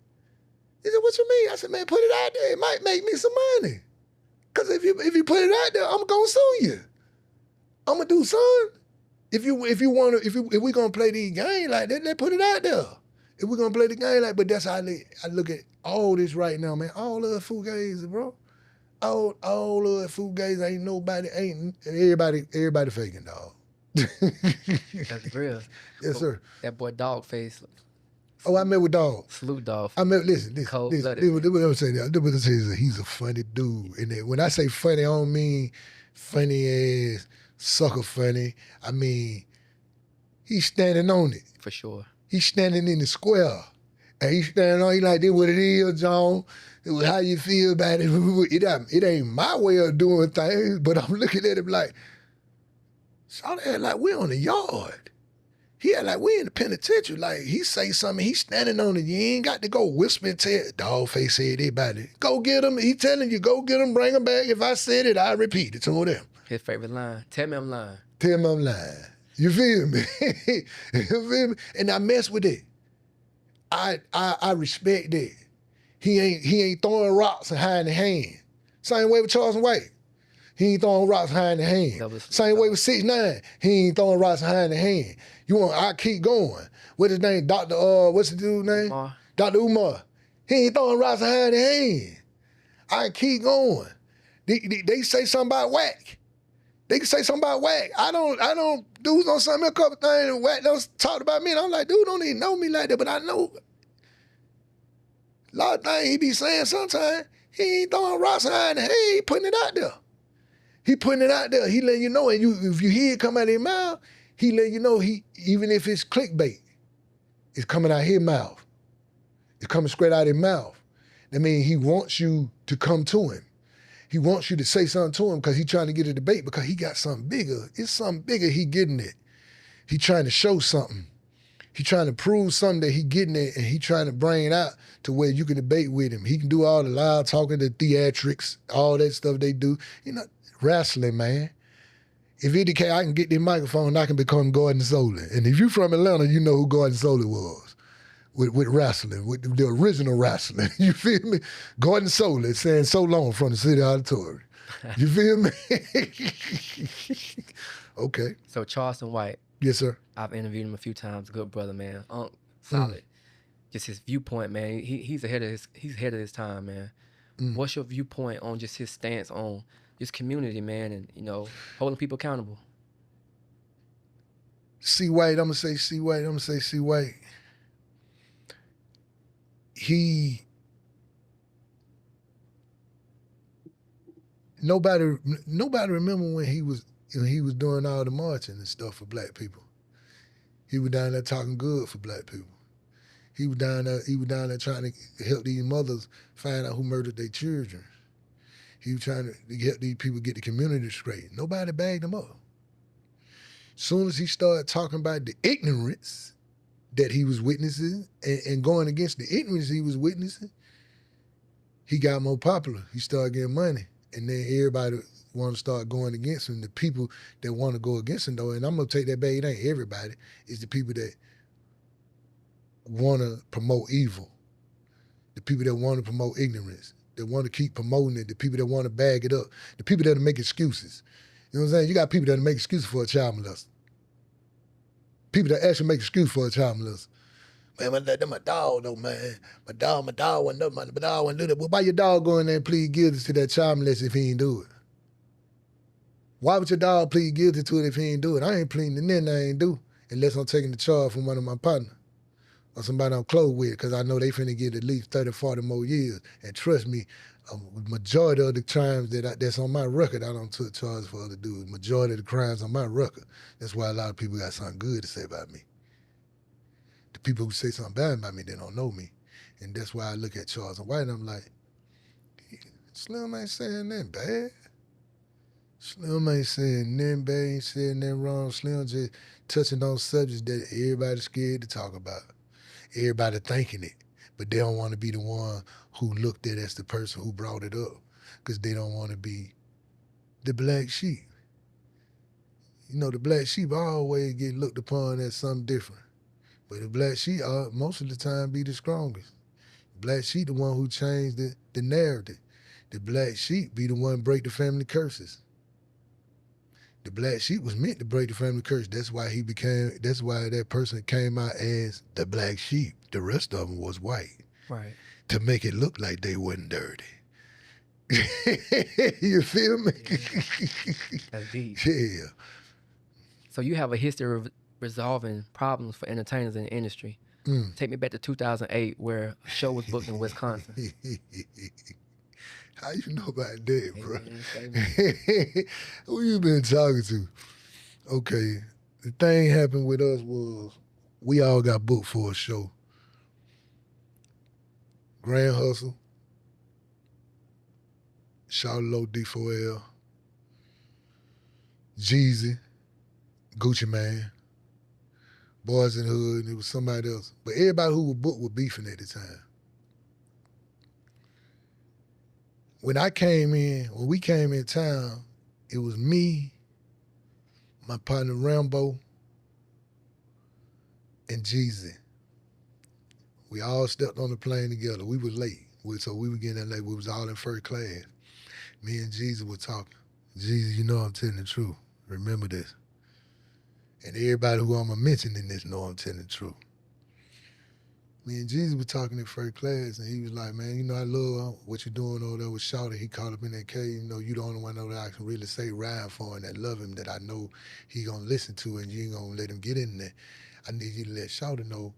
He said, what you mean? I said, man, put it out there, it might make me some money. Because if you put it out there, I'm gonna sue you. I'm gonna do something. If we gonna play these games like that, let's put it out there. If we're gonna play the game like, but that's how I look at all this right now, man. All of the fugazi, bro. All of the fugazi ain't everybody faking, dog. That's real. Yes, sir. That boy Dogface. Oh, I met with Dog. Salute Dog. Listen. Cold-blooded. He's a funny dude. And when I say funny, I don't mean funny as sucker funny. I mean, he's standing on it. For sure. He's standing in the square. And he's standing on it like, this what it is, John. How you feel about it. It ain't my way of doing things, but I'm looking at him like, Shawty act like we on the yard. He act like we in the penitentiary. Like, he say something, he standing on it. You ain't got to go whisper and tell. Dog face said everybody. Go get him. He telling you, go get him, bring him back. If I said it, I repeat it to them. His favorite line. Tell me I'm lying. Tell me I'm lying. You feel me? You feel me? And I mess with it. I respect that. He ain't throwing rocks and hiding the hand. Same way with Charles White. He ain't throwing rocks behind the hand. Same way with 6ix9ine. He ain't throwing rocks behind the hand. I keep going. What's his name? What's the dude's name? Umar. Dr. Umar. He ain't throwing rocks behind the hand. I keep going. They say something about whack. They can say something about whack. I don't, dudes on something, a couple things, and whack don't talk about me. And I'm like, dude don't even know me like that, but I know a lot of things he be saying sometimes. He ain't throwing rocks behind the hand. He ain't putting it out there. He putting it out there. He letting you know, and if you hear it come out of his mouth, he letting you know, even if it's clickbait, it's coming out his mouth. It's coming straight out his mouth. That means he wants you to come to him. He wants you to say something to him because he's trying to get a debate because he got something bigger. It's something bigger he getting it. He trying to show something. He trying to prove something that he getting it, and he trying to bring it out to where you can debate with him. He can do all the loud talking, the theatrics, all that stuff they do. Wrestling, man. If it decay, I can get this microphone and I can become Gordon Solie. And if you from Atlanta, you know who Gordon Solie was with wrestling, with the original wrestling. You feel me? Gordon Solie saying so long from the City Auditorium. You feel me? Okay. So Charleston White. Yes, sir. I've interviewed him a few times. Good brother, man. Solid. Just his viewpoint, man. He's ahead of his time, man. What's your viewpoint on just his stance on this community, man, and holding people accountable? C. White, I'm gonna say C. White. Nobody remember when he was doing all the marching and stuff for black people. He was down there talking good for black people. He was down there trying to help these mothers find out who murdered their children. He was trying to help these people get the community straight. Nobody bagged him up. Soon as he started talking about the ignorance that he was witnessing and going against the ignorance he was witnessing, he got more popular. He started getting money. And then everybody want to start going against him. The people that want to go against him, though, and I'm going to take that back, it ain't everybody. It's the people that want to promote evil. The people that want to promote ignorance. That want to keep promoting it, the people that want to bag it up, the people that make excuses. You know what I'm saying? You got people that make excuses for a child molester. People that actually make excuses for a child molester. Man, that's my dog though, man. My dog wasn't do that. Well, why your dog go in there and plead guilty to that child molester if he ain't do it? Why would your dog plead guilty to it if he ain't do it? I ain't pleading to nothing I ain't do unless I'm taking the charge from one of my partners. Or somebody I'm close with, because I know they finna get at least 30, 40 more years. And trust me, majority of the crimes that's on my record, I don't took charge for other dudes. Majority of the crimes on my record. That's why a lot of people got something good to say about me. The people who say something bad about me, they don't know me. And that's why I look at Charles White and I'm like, Slim ain't saying nothing bad. Slim ain't saying nothing bad, ain't saying nothing wrong. Slim just touching on subjects that everybody's scared to talk about. Everybody thinking it, but they don't want to be the one who looked at as the person who brought it up because they don't want to be the black sheep. The black sheep always get looked upon as something different, but the black sheep most of the time be the strongest. Black sheep the one who changed the narrative. The black sheep be the one break the family curses. The black sheep was meant to break the family curse. That's why that person came out as the black sheep. The rest of them was white. Right. To make it look like they wasn't dirty. You feel me? That's deep. Yeah. So you have a history of resolving problems for entertainers in the industry. Take me back to 2008 where a show was booked in Wisconsin. How you know about that, bro? Who you been talking to? Okay, the thing happened with us was we all got booked for a show. Grandhustle, Shawty Low D4L, Jeezy, Gucci Man, Boys in the Hood, and it was somebody else. But everybody who was booked was beefing at the time. When we came in town, it was me, my partner Rambo, and Jeezy. We all stepped on the plane together. We were late. So we were getting late. We was all in first class. Me and Jeezy were talking. Jeezy, you know I'm telling the truth. Remember this. And everybody who I'm mentioning this know I'm telling the truth. Me and Jeezy were talking in first class, and he was like, man, you know, I love what you're doing over there with Shawty. He called up in that cave. You know, you the only one that I can really say ride for and that love him, that I know he gonna listen to, and you ain't gonna let him get in there. I need you to let Shawty know,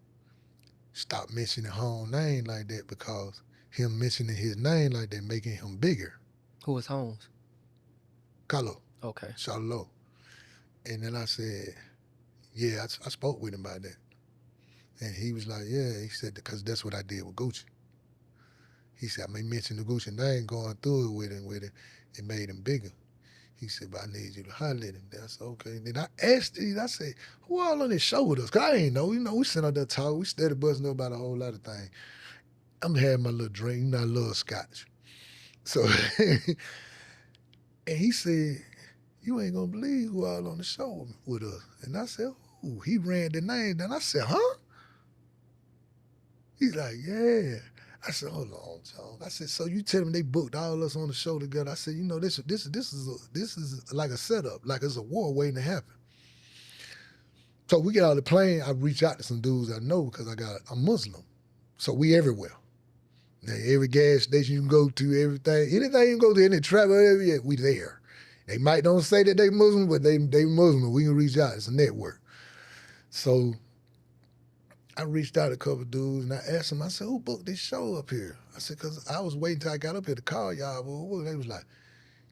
stop mentioning her own name like that, because him mentioning his name like that making him bigger. Who was Holmes? Carlo. Okay. Shawty Low. And then I said, yeah, I spoke with him about that. And he was like, yeah, he said, because that's what I did with Gucci. He said, I may mention the Gucci name going through it with him, it made him bigger. He said, but I need you to holler at him. I said, okay. Then I asked him, I said, who all on this show with us? Because I ain't know. You know, we sitting out there talking. We steady busting up about a whole lot of things. I'm having my little drink. You know, I love scotch. So, and he said, you ain't going to believe who all on the show with us. And I said, oh, he ran the name. Then I said, huh? He's like, yeah. I said, hold on, John. I said, so you tell me they booked all us on the show together. I said, you know, this is like a setup, like it's a war waiting to happen. So we get out of the plane. I reach out to some dudes I know because I'm Muslim. So we everywhere. Now, every gas station you can go to, anything you can go to, any travel area, we there. They might don't say that they Muslim, but they Muslim. We can reach out. It's a network. So I reached out to a couple of dudes and I asked them, I said, who booked this show up here? I said, because I was waiting till I got up here to call y'all. But they was like,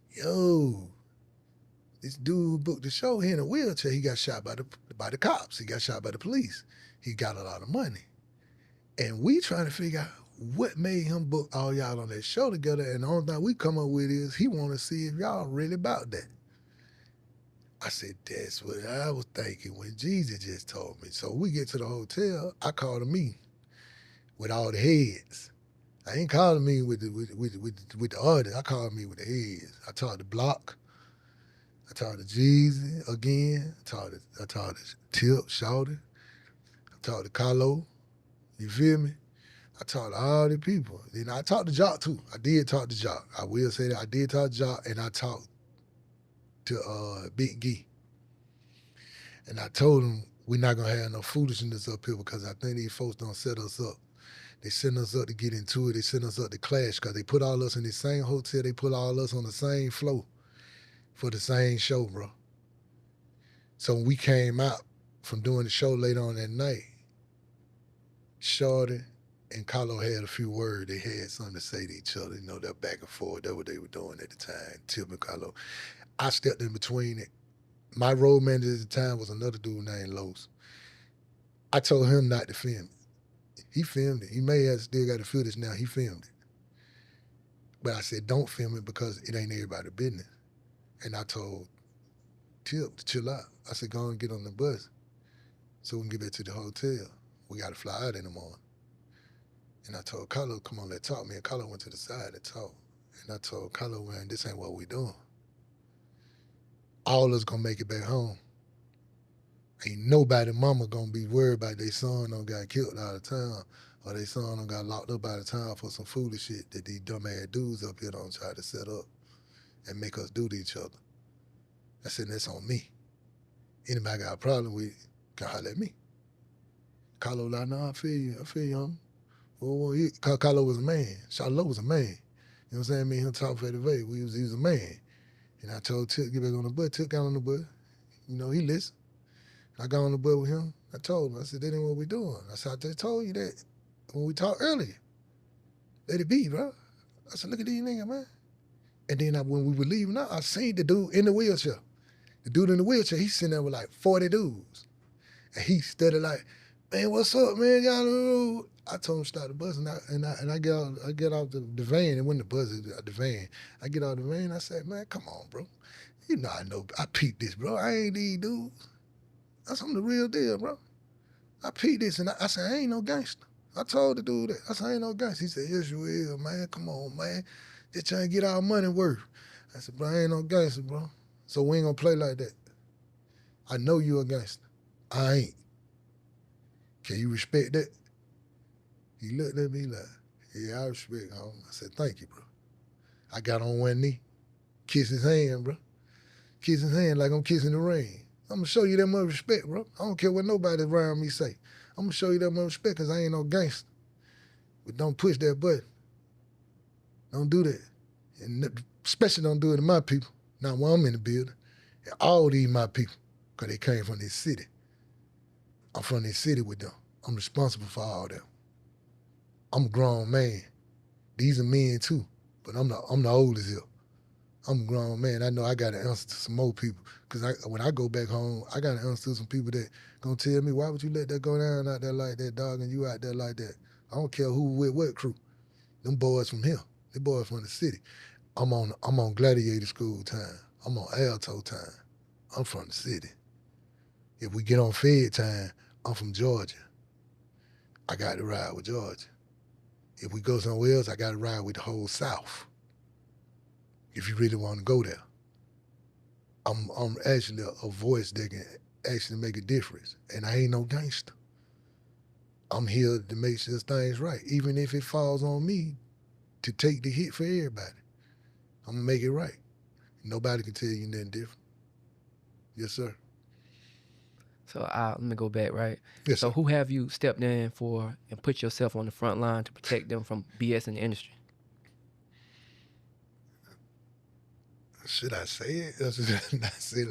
yo, this dude who booked the show, he in a wheelchair, he got shot by the cops. He got shot by the police. He got a lot of money. And we trying to figure out what made him book all y'all on that show together. And the only thing we come up with is he want to see if y'all really about that. I said, that's what I was thinking when Jesus just told me. So we get to the hotel, I called a meeting with all the heads. I ain't calling me with the others. I called me with the heads. I talked to Block. I talked to Jeezy again. I talked to Tip, Shawty. I talked to Carlo. You feel me? I talked to all the people. Then I talked to Jock too. I did talk to Jock. I will say that I did talk to Jock, and I talked to Big Gee. And I told him we're not gonna have no foolishness up here because I think these folks don't set us up. They send us up to get into it. They send us up to clash because they put all us in the same hotel. They put all us on the same floor for the same show, bro. So when we came out from doing the show later on that night, Shorty and Carlo had a few words. They had something to say to each other. You know, they're back and forth. That's what they were doing at the time, Tip and Carlo. I stepped in between it. My road manager at the time was another dude named Los. I told him not to film it. He filmed it. He may have still got the footage now. He filmed it. But I said, don't film it because it ain't everybody's business. And I told Tip to chill out. I said, go and get on the bus so we can get back to the hotel. We got to fly out in the morning. And I told Carlo, come on, let's talk. Me and Carlo went to the side and talked. And I told Carlo, man, this ain't what we doing. All of us gonna make it back home. Ain't nobody mama gonna be worried about their son done got killed out of town or their son done got locked up out of town for some foolish shit that these dumbass dudes up here don't try to set up and make us do to each other. I said, that's on me. Anybody got a problem with it, can holler at me. Carlo like, no, I feel you, homie. Well, Carlo was a man. Charlotte was a man. You know what I'm saying? Me and him talk for the way. He was a man. And I told Tip, get back on the bus. Tip got on the bus. You know, he listened. I got on the bus with him. I told him, I said, that ain't what we doing. I said, I just told you that when we talked earlier. Let it be, bro. I said, look at these niggas, man. And then when we were leaving out, I seen the dude in the wheelchair. The dude in the wheelchair, he's sitting there with like 40 dudes. And he stood like, man, what's up, man? Y'all, I told him to start the bus, and I get out the van, and when the bus is the van, I get out the van, I said, man, come on, bro. You know I peeped this, bro. I ain't these dudes. I said, I'm the real deal, bro. I peeped this and I said, I ain't no gangster. I told the dude that. I said, I ain't no gangster. He said, yes, you is, man. Come on, man. Just trying to get our money worth. I said, bro, I ain't no gangster, bro. So we ain't gonna play like that. I know you a gangster. I ain't. Can you respect that? He looked at me like, yeah, I respect him. I said, thank you, bro. I got on one knee, kiss his hand, bro. Kiss his hand like I'm kissing the ring. I'm gonna show you that much respect, bro. I don't care what nobody around me say. I'm gonna show you that much respect because I ain't no gangster. But don't push that button. Don't do that. And especially don't do it to my people. Not when I'm in the building. And all these my people, because they came from this city. I'm from this city with them. I'm responsible for all them. I'm a grown man. These are men too, but I'm the oldest here. I'm a grown man. I know I got to answer to some more people. Because when I go back home, I got to answer to some people that going to tell me, why would you let that go down out there like that, dog, and you out there like that? I don't care who with what crew. Them boys from here. They boys from the city. I'm on Gladiator School time. I'm on Alto time. I'm from the city. If we get on Fed time, I'm from Georgia. I got to ride with Georgia. If we go somewhere else, I got to ride with the whole South. If you really want to go there. I'm actually a voice that can actually make a difference. And I ain't no gangster. I'm here to make sure things right. Even if it falls on me to take the hit for everybody. I'm going to make it right. Nobody can tell you nothing different. Yes, sir. So let me go back, right? Yes, so sir. who have you stepped in for and put yourself on the front line to protect them from BS in the industry? Should I say it? Or should I not say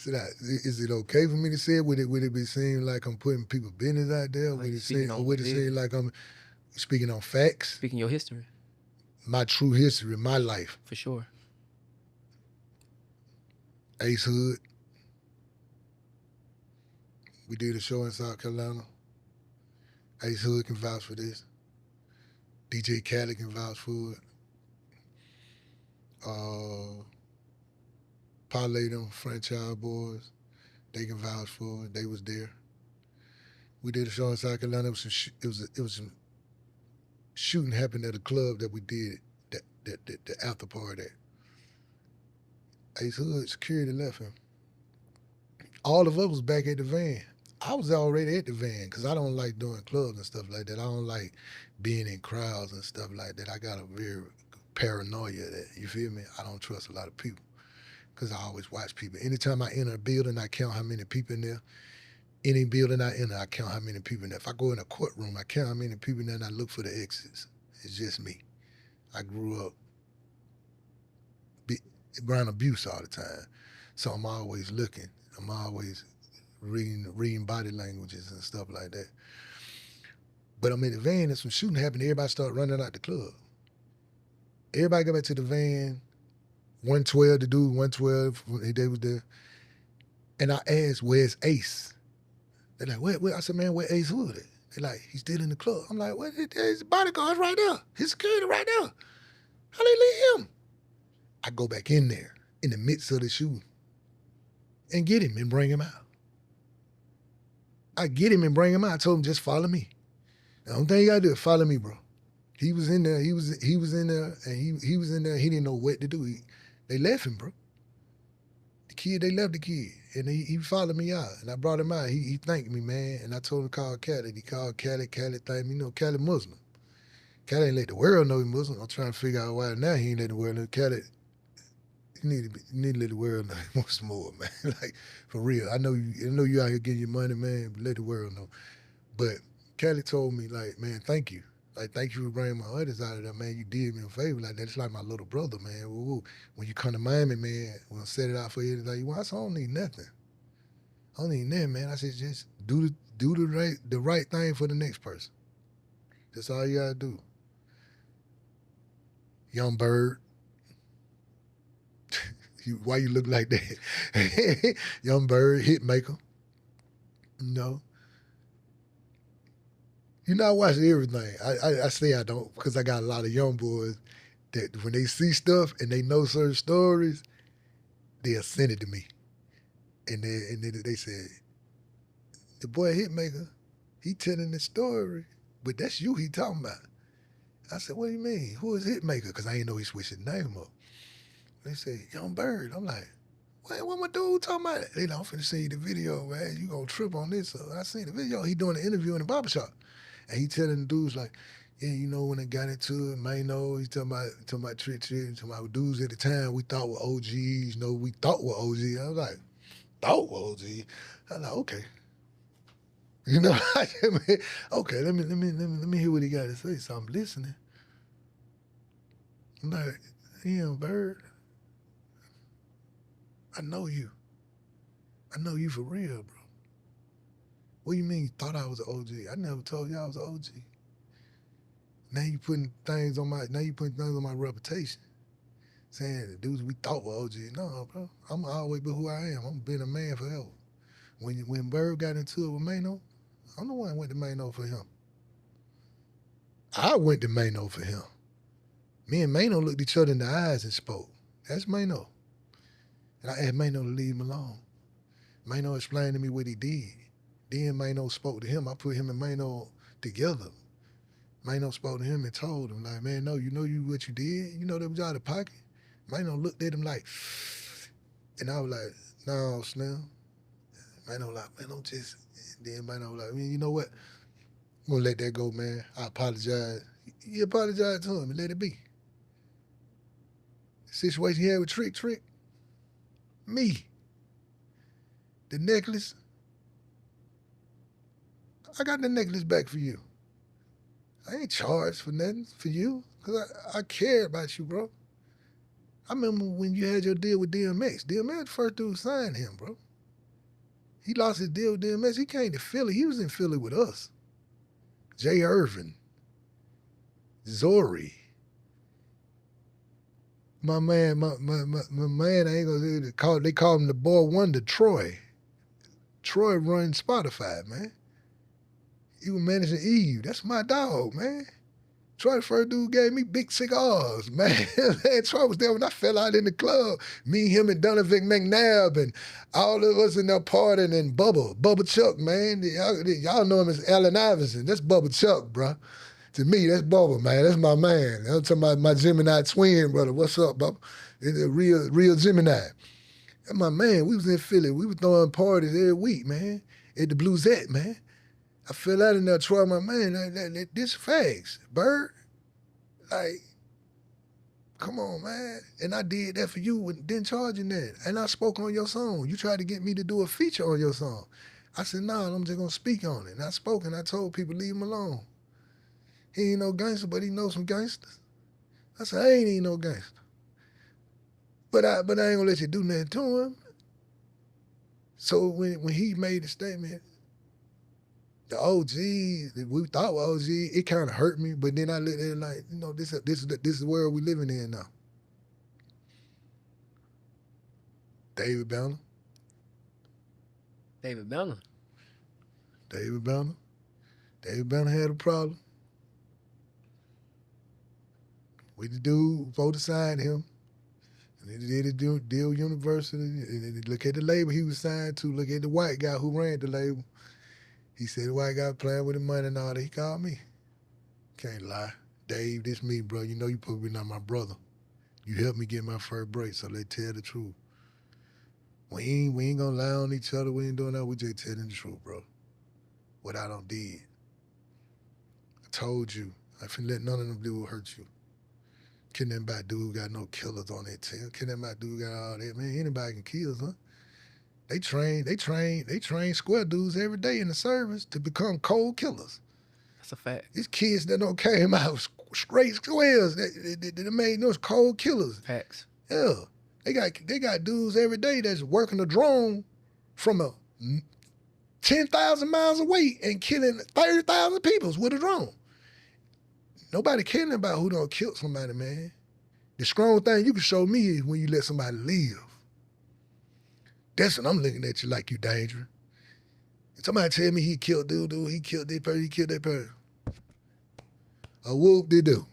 is it okay for me to say it? Would it be seen like I'm putting people's business out there? Would it seem like I'm speaking on facts? Speaking your history. My true history, my life. For sure. Ace Hood. We did a show in South Carolina. Ace Hood can vouch for this. DJ Khaled can vouch for it. Parlay them franchise boys, they can vouch for it. They was there. We did a show in South Carolina. It was some shooting happened at a club that we did the after party at. Ace Hood security left him. All of us was back at the van. I was already at the van because I don't like doing clubs and stuff like that. I don't like being in crowds and stuff like that. I got a very paranoia that, you feel me? I don't trust a lot of people because I always watch people. Anytime I enter a building, I count how many people in there. Any building I enter, I count how many people in there. If I go in a courtroom, I count how many people in there and I look for the exits. It's just me. I grew up around abuse all the time. So I'm always looking. I'm always reading body languages and stuff like that. But I'm in the van and some shooting happened. Everybody started running out the club. Everybody got back to the van. 112, the dude, 112, they was there. And I asked, where's Ace? They're like, where? I said, man, where Ace Hood at? They're like, he's still in the club. I'm like, what? His bodyguard's right there. His security right there. How they leave him? I go back in there in the midst of the shooting and get him and bring him out. I get him and bring him out. I told him, just follow me. The only thing you gotta do is follow me, bro. He was in there. He was in there, and he was in there. He didn't know what to do. They left him, bro. They left the kid, and he followed me out, and I brought him out. He thanked me, man, and I told him to call Khaled. He called Khaled. Khaled thanked me. You know, Khaled Muslim. Khaled ain't let the world know he's Muslim. I'm trying to figure out why now he ain't let the world know. Khaled, you need to let the world know once more, man. Like, for real. I know you out here getting your money, man, but let the world know. But Khaled told me, like, man, thank you. Like, thank you for bringing my others out of there, man. You did me a favor like that. It's like my little brother, man. Woo-woo. When you come to Miami, man, we'll set it out for you. Like, well, I said, I don't need nothing. I don't need nothing, man. I said, just do the right thing for the next person. That's all you gotta do. Young Bird. Why you look like that? Young Bird, hit maker. No. You know, I watch everything. I say I don't because I got a lot of young boys that when they see stuff and they know certain stories, they'll send it to me. And they say, the boy Hitmaker, he telling the story, but that's you he talking about. I said, what do you mean? Who is Hitmaker? Because I ain't know he switched his name up. They say, Young Bird. I'm like, what my dude talking about? They like, I'm finna send you the video, man. You gonna trip on this. So I seen the video. He doing an interview in the barbershop. And he telling the dudes like, yeah, you know, when I got into it, Mano, he's talking about Trick, talking about dudes at the time we thought were OGs, you know, we thought were OGs. I was like, thought were OGs? I was like, okay. You know, okay, let me hear what he got to say. So I'm listening. I'm like, Young Bird, I know you. I know you for real, bro. What do you mean you thought I was an OG? I never told you I was an OG. Now you putting things on my reputation. Saying the dudes we thought were OG. No, bro. I'm always been who I am. I'm been a man forever. When Bird got into it with Mano, I'm the one who went to Mano for him. I went to Mano for him. Me and Mano looked each other in the eyes and spoke. That's Mano. And I asked Mano to leave him alone. Mano explained to me what he did. Then Mano spoke to him. I put him and Mano together. Mano spoke to him and told him, like, man, no, you know what you did? You know that was out of pocket? Mano looked at him like, and I was like, no, Slim. Mano like, man, don't just, then Mano like, man, you know what? I'm gonna let that go, man. I apologize. He apologized to him and let it be. The situation he had with Trick, me. The necklace, I got the necklace back for you. I ain't charged for nothing for you because I care about you, bro. I remember when you had your deal with DMX. DMX the first dude signed him, bro. He lost his deal with DMX. He came to Philly. He was in Philly with us. Jay Irvin, Zori. My man, I ain't gonna they call him the boy wonder, Troy. Troy runs Spotify, man. He was managing Eve. That's my dog, man. Troy, the first dude gave me big cigars, man. Troy was there when I fell out in the club. Me, him, and Donovan McNabb, and all of us in there partying, and Bubba Chuck, man. Y'all know him as Allen Iverson. That's Bubba Chuck, bro. To me, that's Bubba, man. That's my man. I'm talking about my Gemini twin brother. What's up, Bubba? It's a real Gemini. That's my man. We was in Philly. We was throwing parties every week, man, at the Bluesette, man. I fell out in there, Troy, my man. This facts, Bird. Like, come on, man. And I did that for you, didn't charge you that. And I spoke on your song. You tried to get me to do a feature on your song. I said, nah, I'm just gonna speak on it. And I spoke and I told people, leave him alone. He ain't no gangster, but he knows some gangsters. I said, I ain't even no gangster. But I ain't gonna let you do nothing to him. So when he made the statement, the OG that we thought were OG, it kind of hurt me. But then I looked at it like, you know, this is the world we living in now. David Banner. David Banner. David Banner had a problem. We the dude supposed to sign him. And they did a deal University. And look at the label he was signed to. Look at the white guy who ran the label. He said the white guy playing with the money and all that. He called me. Can't lie. Dave, this me, bro. You know you probably not my brother. You helped me get my first break, so let's tell the truth. We ain't gonna lie on each other. We ain't doing that. We just telling the truth, bro. What I done did. I told you. I finna let none of them dudes hurt you. Can that dude got no killers on their tail? Can that dude got all that? Man, anybody can kill, huh? They train square dudes every day in the service to become cold killers. That's a fact. These kids that don't came out straight squares, they made those cold killers. Facts. Yeah. They got dudes every day that's working a drone from 10,000 miles away and killing 30,000 people with a drone. Nobody caring about who done killed somebody, man. The strong thing you can show me is when you let somebody live. That's when I'm looking at you like you dangerous. If somebody tell me he killed dude, he killed this person, he killed that person. A whoop-de-doo.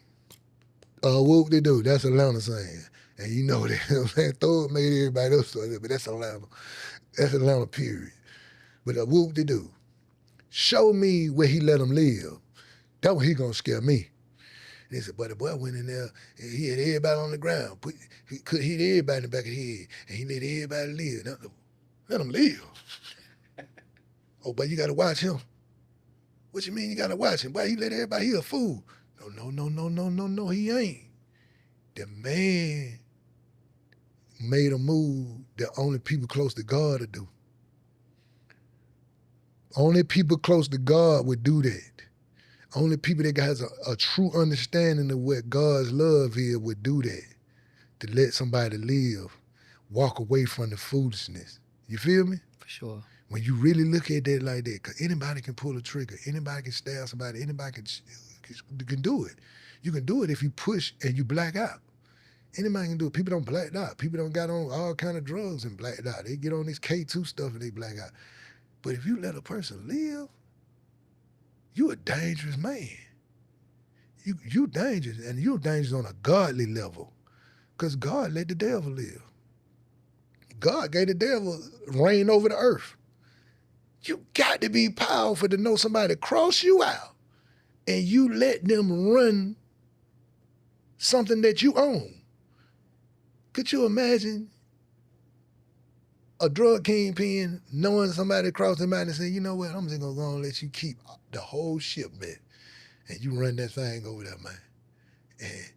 A whoop-de-doo. That's Atlanta saying. And you know that, man, throw it made everybody else say that, but that's Atlanta. That's Atlanta, period. But a whoop-de-doo. Show me where he let them live. That's what he gonna scare me. And he said, but the boy went in there and he had everybody on the ground. He could hit everybody in the back of the head. And he let everybody live. Let them live. Oh, but you gotta watch him. What you mean you gotta watch him? Boy, he let everybody, he a fool. No, he ain't. The man made a move that only people close to God would do. Only people close to God would do that. Only people that has a true understanding of what God's love is would do that. To let somebody live, walk away from the foolishness. You feel me? For sure. When you really look at that like that, because anybody can pull a trigger, anybody can stab somebody, anybody can do it. You can do it if you push and you black out. Anybody can do it. People don't black out. People don't got on all kind of drugs and black out. They get on this K2 stuff and they black out. But if you let a person live, you a dangerous man. You dangerous, and you're dangerous on a godly level, because God let the devil live. God gave the devil reign over the earth. You got to be powerful to know somebody cross you out, and you let them run something that you own. Could you imagine a drug kingpin knowing somebody crossed him out and saying, you know what, I'm just gonna go and let you keep the whole shipment and you run that thing over there, man. And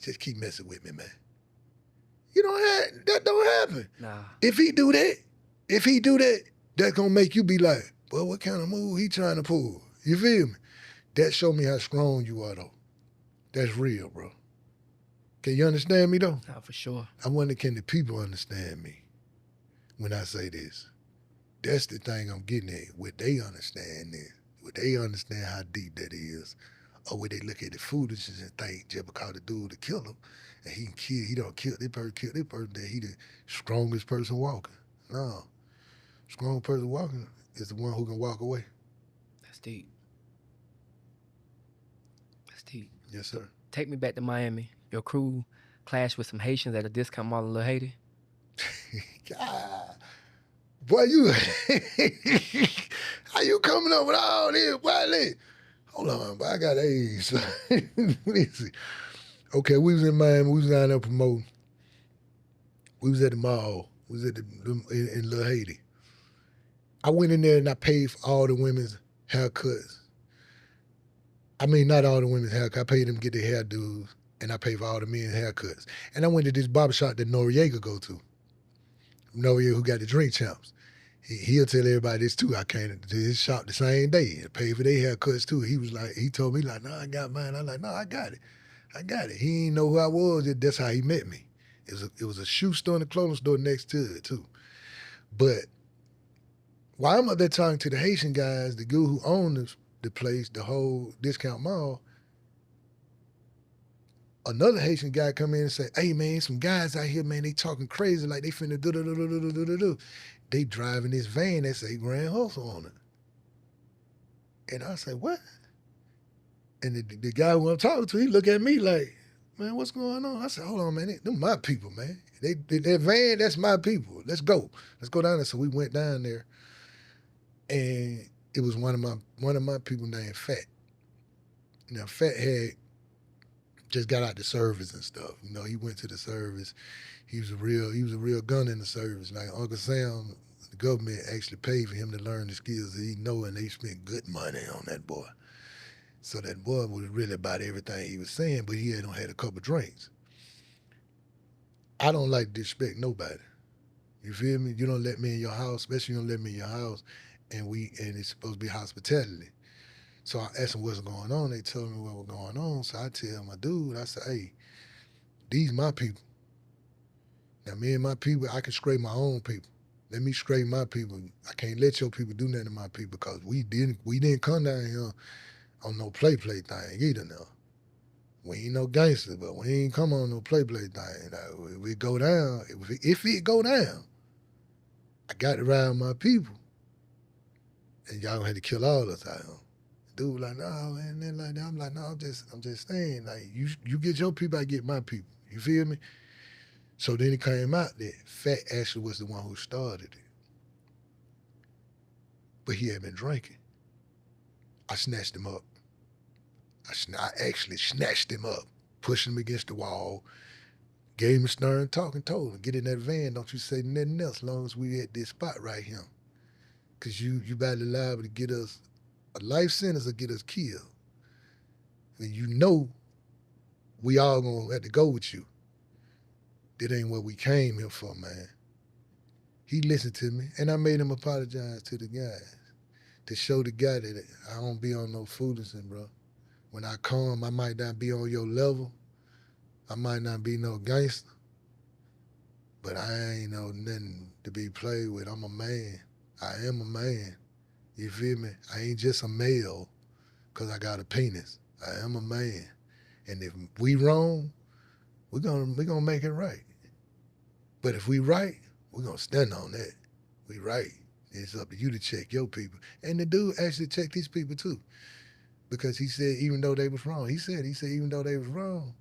just keep messing with me, man. That don't happen. Nah. If he do that, that's gonna make you be like, well, what kind of move he trying to pull? You feel me? That show me how strong you are, though. That's real, bro. Can you understand me, though? Nah, for sure. I wonder, can the people understand me when I say this? That's the thing I'm getting at. Would they understand this? Would they understand how deep that is? Or would they look at the foolishness and think just because the dude to kill him and he don't kill this person, that he the strongest person walking? No. Strong person walking is the one who can walk away. That's deep. That's deep. Yes, sir. Take me back to Miami. Your crew clashed with some Haitians at a discount mall in Little Haiti. God. Boy, you how you coming up with all this? Boy, hold on, boy, I got AIDS. Let me see. Okay, we was in Miami. We was down there promoting. We was at the mall. We was in Little Haiti. I went in there and I paid for all the women's haircuts. I mean, not all the women's haircuts. I paid them to get their hairdos, and I paid for all the men's haircuts. And I went to this barbershop that Noriega go to. Noriega, who got the Drink Champs. He'll tell everybody this too. I came to his shop the same day and paid for their haircuts too. He told me like, no, I got mine. I'm like, no, I got it. He didn't know who I was. That's how he met me. It was a shoe store and a clothing store next to it too. But while I'm up there talking to the Haitian guys, the dude who owned the place, the whole discount mall, another Haitian guy come in and say, hey man, some guys out here, man, they talking crazy like they finna do. They driving this van that say Grand Hustle on it. And I say, what? And the guy who I'm talking to, he look at me like, man, what's going on? I said, hold on, man, them my people, man. That van, that's my people. Let's go. Let's go down there. So we went down there, and it was one of my people named Fat. Now Fat had just got out the service and stuff. You know, he went to the service. He was a real gun in the service. Like Uncle Sam, the government actually paid for him to learn the skills that he know, and they spent good money on that boy. So that boy was really about everything he was saying, but he had a couple drinks. I don't like to disrespect nobody. You feel me? You don't let me in your house, especially you don't let me in your house, and it's supposed to be hospitality. So I asked them what's going on. They told me what was going on. So I tell my dude, I said, hey, these my people. Now me and my people, I can scrape my own people. Let me scrape my people. I can't let your people do nothing to my people because we didn't come down here on no play thing either now. We ain't no gangster, but we ain't come on no play thing. If we go down, if it go down, I got to ride my people. And y'all gonna have to kill all of us out here. Dude like, no, man, then like that. I'm like, no, I'm just saying, like, you get your people, I get my people. You feel me? So then it came out that Fat actually was the one who started it. But he had been drinking. I snatched him up. I actually snatched him up, pushed him against the wall, gave him a stern talk and told him, get in that van, don't you say nothing else as long as we at this spot right here. Because you badly liable to get us a life sentence or get us killed. And you know we all going to have to go with you. That ain't what we came here for, man. He listened to me, and I made him apologize to the guys to show the guy that I don't be on no foolishness, bro. When I come, I might not be on your level. I might not be no gangster, but I ain't no nothing to be played with. I'm a man. I am a man. You feel me? I ain't just a male because I got a penis. I am a man. And if we wrong, we're gonna make it right. But if we right, we're gonna stand on that. We right. It's up to you to check your people. And the dude actually checked his people too. Because he said even though they was wrong, he said even though they was wrong,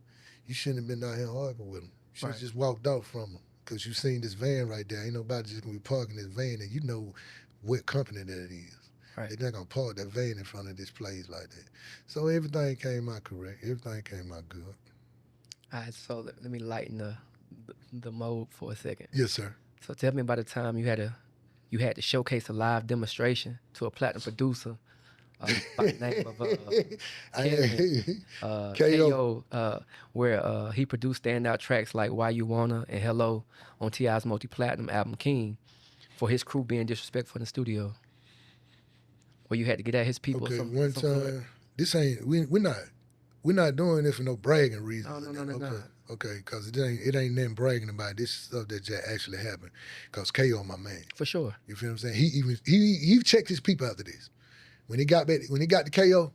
you shouldn't have been out here arguing with them. You should have just walked out from them. Because you seen this van right there. Ain't nobody just gonna be parking this van and you know what company that it is. Right. They're not gonna park that van in front of this place like that. So everything came out correct. Everything came out good. All right, so let me lighten the mode for a second. Yes, sir. So tell me about the time you had to showcase a live demonstration to a platinum producer by the name of KO, where he produced standout tracks like Why You Wanna and Hello on T.I.'s multi-platinum album King for his crew being disrespectful in the studio. Where you had to get at his people. Okay, one time, this ain't, we're not doing this for no bragging reason. No. Okay, because it ain't nothing bragging about. This stuff that actually happened. Because KO my man. For sure. You feel what I'm saying? He checked his people after this. When he got to KO,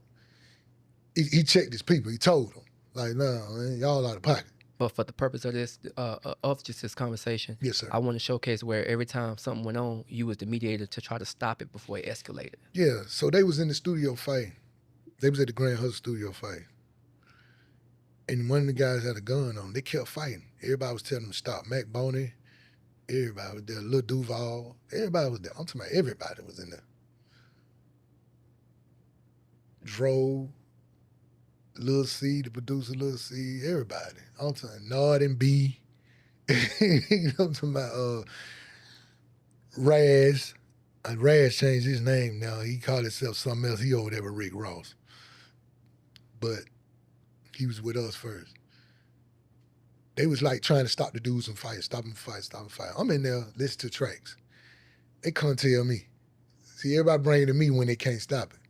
he checked his people. He told them, like, nah, man, y'all out of pocket. But for the purpose of this, of just this conversation, yes, sir. I want to showcase where every time something went on, you was the mediator to try to stop it before it escalated. Yeah, so they was in the studio fighting. They was at the Grandhustle studio fighting. And one of the guys had a gun on him. They kept fighting. Everybody was telling them to stop. Mac Boney, everybody was there. Lil Duval, everybody was there. I'm talking about everybody was in there. Dro, Lil C, the producer Lil C, everybody. I'm talking Nard and B. I'm talking about Raz. Raz changed his name now. He called himself something else. He over there with Rick Ross. But he was with us first. They was like trying to stop the dudes from fighting, stop them fight. I'm in there listening to tracks. They couldn't tell me. See, everybody bring it to me when they can't stop it.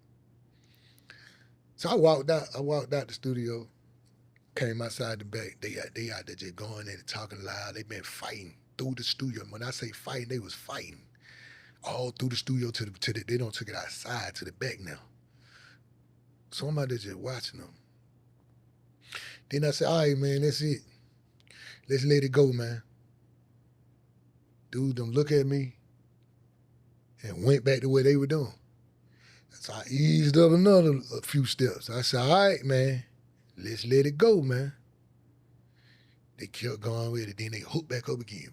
So I walked out the studio, came outside the back. They out there just going there talking loud. They been fighting through the studio. When I say fighting, they was fighting all through the studio to the they don't took it outside to the back now. So I'm out there just watching them. Then I said, all right, man, that's it. Let's let it go, man. Dude, them look at me and went back to what they were doing. So I eased up a few steps. I said, all right, man, let's let it go, man. They kept going with it. Then they hooked back up again.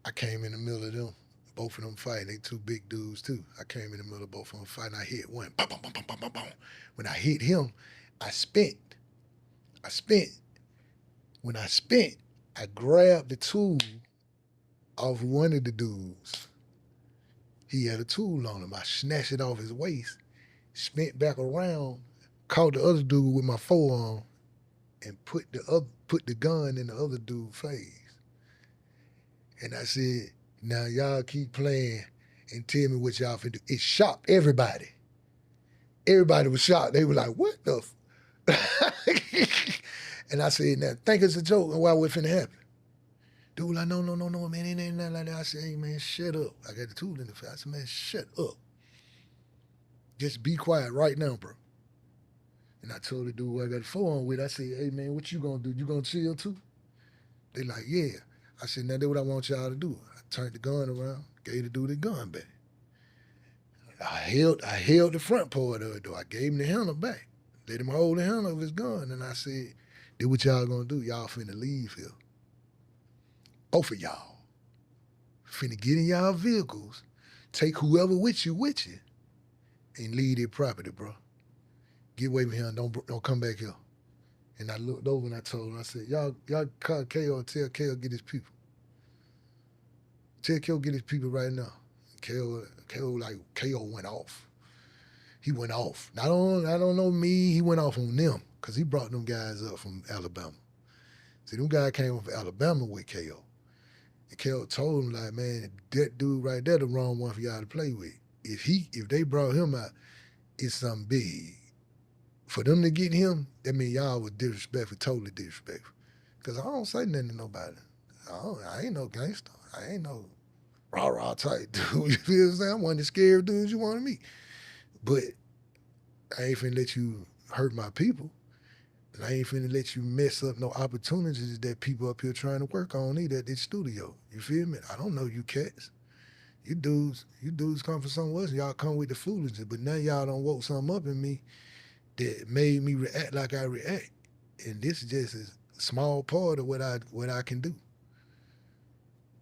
I came in the middle of them, both of them fighting. They two big dudes, too. I came in the middle of both of them fighting. I hit one. Boom, boom, boom, boom, boom, boom. When I hit him, I spent. When I spent, I grabbed the tool off one of the dudes. He had a tool on him. I snatched it off his waist, spent back around, caught the other dude with my forearm, and put the gun in the other dude's face. And I said, now y'all keep playing and tell me what y'all finna do. It shocked everybody. Everybody was shocked. They were like, what the And I said, now think it's a joke and why what finna happen? Dude like, no, man, it ain't nothing like that. I said, hey, man, shut up. I got the tool in the face. I said, man, shut up. Just be quiet right now, bro. And I told the dude who I got the phone with, I said, hey, man, what you gonna do? You gonna chill too? They like, yeah. I said, now that's what I want y'all to do. I turned the gun around, gave the dude the gun back. I held the front part of it, though. I gave him the handle back. Let him hold the handle of his gun. And I said, this what y'all gonna do? Y'all finna leave here. Both of y'all finna get in y'all vehicles, Take whoever with you, and leave their property, bro. Get away from here and don't come back here. And I looked over and I told him, I said, y'all call KO and tell KO get his people. Tell KO get his people right now. KO went off. He went off. I don't know me, he went off on them because he brought them guys up from Alabama. See, them guys came from Alabama with KO. And KO told him, like, man, that dude right there the wrong one for y'all to play with. If they brought him out, it's something big. For them to get him, that mean y'all was disrespectful, totally disrespectful. Because I don't say nothing to nobody. I ain't no gangster. I ain't no rah-rah type dude. You feel what I'm saying? I'm one of the scary dudes you want to meet. But I ain't finna let you hurt my people. And I ain't finna let you mess up no opportunities that people up here trying to work on either at this studio. You feel me? I don't know you cats. You dudes come from somewhere else. Y'all come with the foolishness. But now y'all done woke something up in me that made me react like I react. And this is just a small part of what I can do.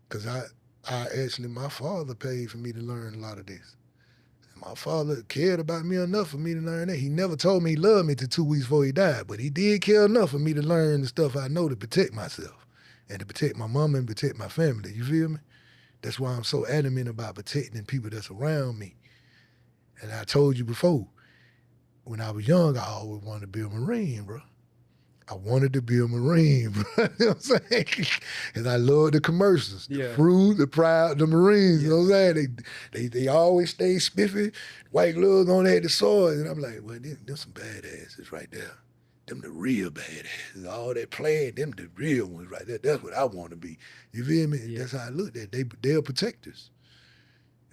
Because I actually, my father paid for me to learn a lot of this. My father cared about me enough for me to learn that. He never told me he loved me till 2 weeks before he died, but he did care enough for me to learn the stuff I know to protect myself and to protect my mama and protect my family. You feel me? That's why I'm so adamant about protecting people that's around me. And I told you before, when I was young, I always wanted to be a Marine, bro. I wanted to be a Marine, bro. You know what I'm saying? And I love the commercials. Yeah. The Fruit, the Proud, the Marines, you know what I'm saying? They always stay spiffy, white gloves on, they had the swords. And I'm like, well, them some badasses right there. Them the real badasses. All that playing, them the real ones right there. That's what I want to be. You feel me? Yeah. That's how I looked at it. They're protectors.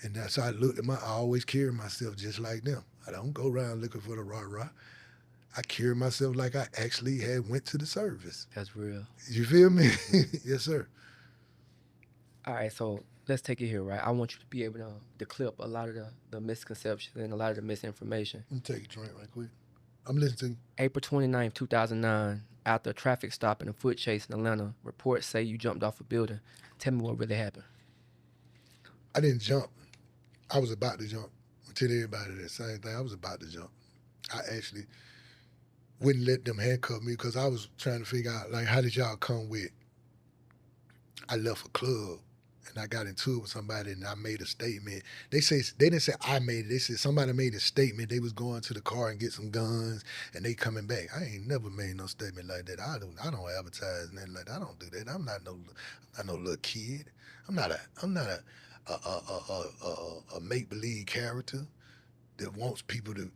And that's how I looked at I always carry myself just like them. I don't go around looking for the rah-rah. I carry myself like I actually had went to the service. That's real. You feel me? Yes, sir. All right, so let's take it here, right? I want you to be able to clip a lot of the misconceptions and a lot of the misinformation. Let me take a drink right quick. I'm listening to you. April 29th, 2009, after a traffic stop and a foot chase in Atlanta, reports say you jumped off a building. Tell me what really happened. I didn't jump. I was about to jump. I tell everybody that same thing. I was about to jump. I actually wouldn't let them handcuff me because I was trying to figure out, like, how did y'all come with? I left a club and I got into it with somebody and I made a statement. They didn't say I made it. They said somebody made a statement. They was going to the car and get some guns and they coming back. I ain't never made no statement like that. I don't advertise nothing like that. I don't do that. I'm not no little kid. I'm not a make-believe character that wants people to,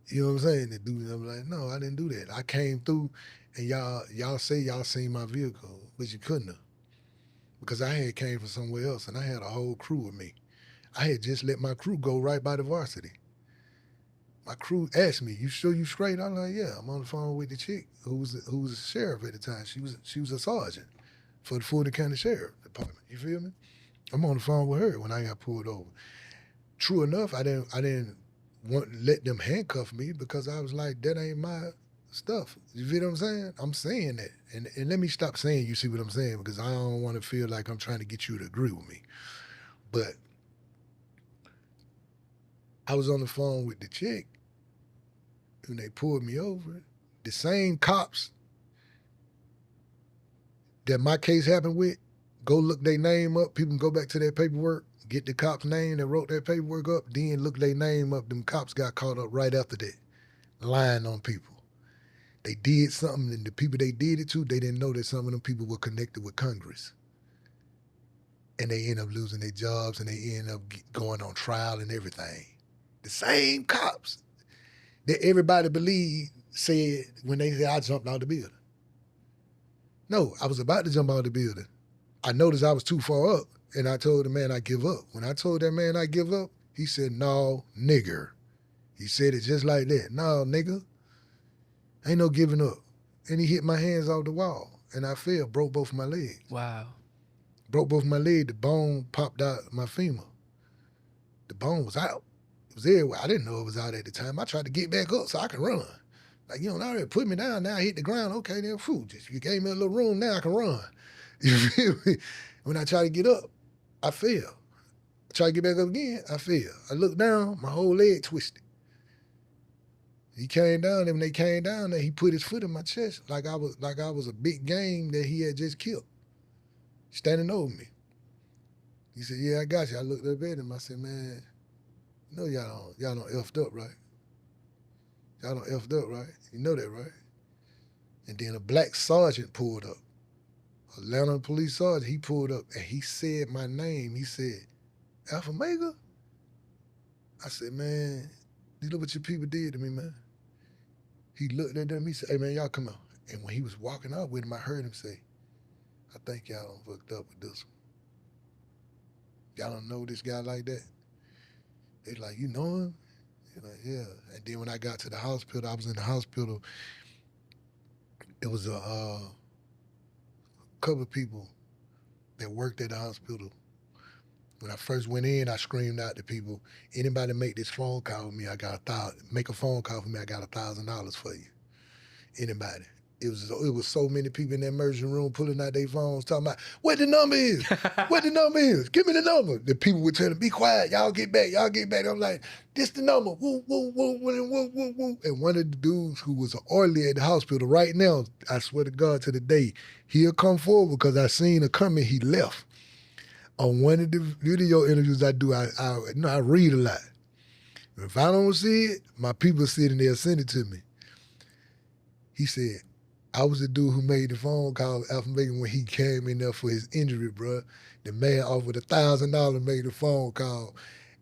you know what I'm saying, to do. I'm like, no, I didn't do that. I came through and y'all say y'all seen my vehicle, but you couldn't have. Because I had came from somewhere else and I had a whole crew with me. I had just let my crew go right by the varsity. My crew asked me, you sure you straight? I'm like, yeah, I'm on the phone with the chick who was a sheriff at the time. She was a sergeant for the Fulton County Sheriff Department. You feel me? I'm on the phone with her when I got pulled over. True enough, I didn't let them handcuff me because I was like, that ain't my stuff. You feel what I'm saying? I'm saying that. And let me stop saying you see what I'm saying because I don't want to feel like I'm trying to get you to agree with me. But I was on the phone with the chick and they pulled me over. The same cops that my case happened with, go look their name up. People can go back to their paperwork, get the cop's name that wrote that paperwork up, then look their name up. Them cops got caught up right after that, lying on people. They did something, and the people they did it to, they didn't know that some of them people were connected with Congress. And they end up losing their jobs, and they end up going on trial and everything. The same cops that everybody believed said when they said, I jumped out the building. No, I was about to jump out the building. I noticed I was too far up, and I told the man I give up. When I told that man I give up, he said, no, nigger. He said it just like that. No, nigga. Ain't no giving up. And he hit my hands off the wall, and I fell, broke both of my legs. Wow. Broke both of my legs. The bone popped out my femur. The bone was out. It was everywhere. I didn't know it was out at the time. I tried to get back up so I could run. Like, you know, now they put me down. Now I hit the ground. Okay, then, just you gave me a little room. Now I can run. You feel me? When I tried to get up, I fell. I tried to get back up again, I fell. I looked down, my whole leg twisted. He came down, and when they came down there, he put his foot in my chest like I was a big game that he had just killed, standing over me. He said, yeah, I got you. I looked up at him, I said, man, you know y'all don't effed up, right? Y'all don't effed up, right? You know that, right? And then a black sergeant pulled up. Atlanta police sergeant, he pulled up and he said my name. He said, Alfamega? I said, man, you know what your people did to me, man? He looked at them, he said, hey, man, y'all come out. And when he was walking out with him, I heard him say, I think y'all done fucked up with this one. Y'all don't know this guy like that? They like, you know him? You're like, yeah. And then when I got to the hospital, I was in the hospital. It was a couple of people that worked at the hospital. When I first went in, I screamed out to people, anybody make this phone call with me, make a phone call for me, I got $1,000 for you. Anybody. It was so many people in that emergency room pulling out their phones, talking about, what the number is? What the number is? Give me the number. The people would tell them, be quiet, y'all get back. I'm like, this the number. Woo, woo, woo, woo, woo, woo, woo. And one of the dudes who was an orderly at the hospital right now, I swear to God to the day, he'll come forward because I seen her coming, he left. On one of the video interviews I do, I read a lot. If I don't see it, my people sitting there send it to me. He said, I was the dude who made the phone call to Alfamega when he came in there for his injury, bro. The man offered $1,000, made the phone call,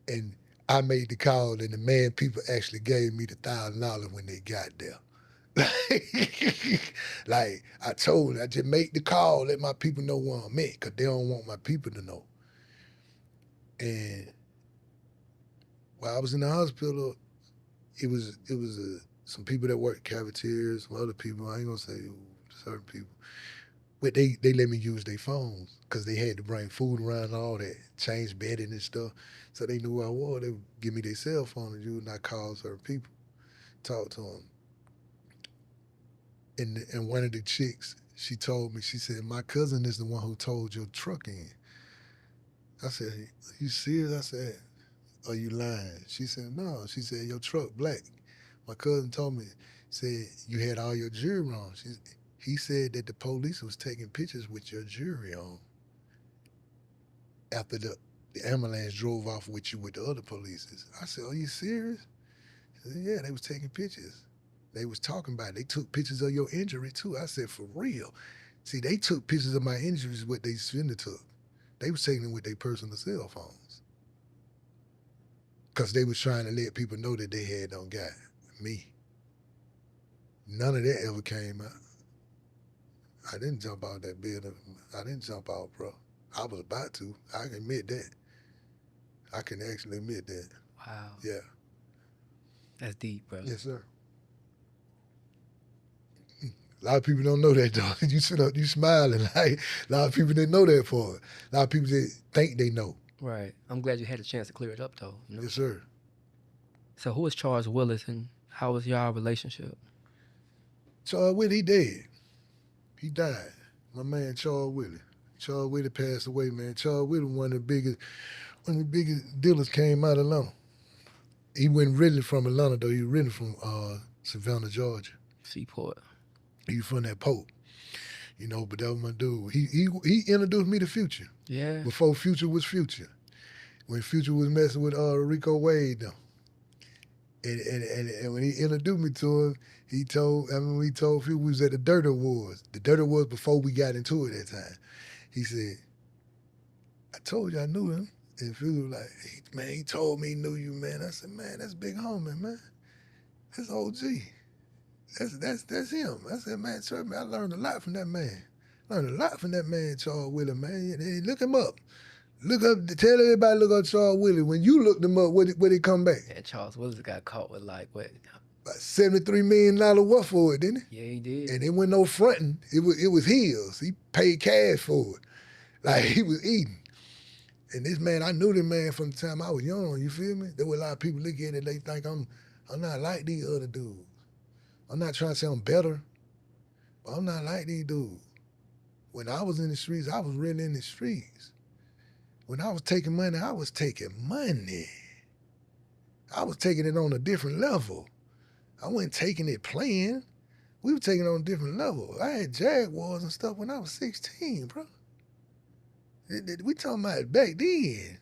and I made the call, and the man people actually gave me the $1,000 when they got there. Like I told him, I just make the call, let my people know where I'm at, because they don't want my people to know. And while I was in the hospital, it was some people that worked cafeterias, some other people, I ain't gonna say certain people, but they let me use their phones because they had to bring food around and all that, change bedding and stuff. So they knew who I was. They would give me their cell phone and use, and I call certain people, talk to them. And one of the chicks, she told me, she said, my cousin is the one who towed your truck in. I said, are you serious? I said, are you lying? She said, no. She said, your truck black. My cousin told me, said, you had all your jewelry on. He said that the police was taking pictures with your jewelry on after the ambulance drove off with you with the other police. I said, are you serious? She said, yeah, they was taking pictures. They was talking about it. They took pictures of your injury too. I said, for real? See, they took pictures of my injuries, what they finna took. They was taking them with their personal cell phones. Because they was trying to let people know that they had done got me. None of that ever came out. I didn't jump out that building. I didn't jump out, bro. I was about to. I can admit that. I can actually admit that. Wow. Yeah. That's deep, bro. Yes, sir. A lot of people don't know that, though. You sit up, you smiling. Like, a lot of people didn't know that part. A lot of people just think they know. Right. I'm glad you had a chance to clear it up, though. You know? Yes, sir. So who is Charles Willis, and how was y'all relationship? Charles Willie, he dead. He died. My man, Charles Willie. Charles Willie passed away, man. Charles Willie, one of the biggest dealers came out of Atlanta. He wasn't really from Atlanta, though. He was really from Savannah, Georgia. Seaport. He was from that Pope. You know, but that was my dude. He introduced me to Future. Yeah. Before Future was Future. When Future was messing with Rico Wade, though. And when he introduced me to him, we told Future we was at the Dirt Awards. The Dirt Awards before we got into it that time. He said, I told you I knew him. And Future was like, man, he told me he knew you, man. I said, man, that's Big Homie, man. That's OG. That's him. I said, man, trust me, I learned a lot from that man. Charles Willie, man. Hey, look him up. Look up, tell everybody look up Charles Willie. When you looked him up, where did he come back? Yeah, Charles Willis got caught with like what? About $73 million worth for it, didn't he? Yeah, he did. And it wasn't no fronting. It was his. He paid cash for it. Like he was eating. And this man, I knew this man from the time I was young, you feel me? There were a lot of people look at it, they think I'm not like these other dudes. I'm not trying to say I'm better, but I'm not like these dudes. When I was in the streets, I was really in the streets. When I was taking money, I was taking money. I was taking it on a different level. I wasn't taking it playing. We were taking it on a different level. I had Jaguars and stuff when I was 16, bro. We talking about back then.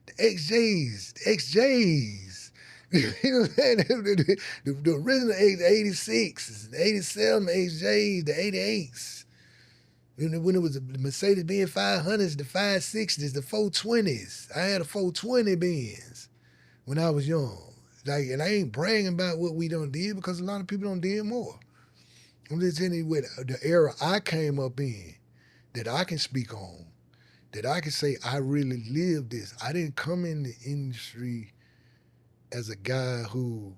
The XJs. You know what I'm saying? The original 86s, the 87 XJs, the 88s. When it was the Mercedes-Benz 500s, the 560s, the 420s. I had a 420 Benz when I was young. Like, and I ain't bragging about what we done did because a lot of people done did more. I'm just telling you what the era I came up in that I can speak on, that I can say I really lived this. I didn't come in the industry as a guy who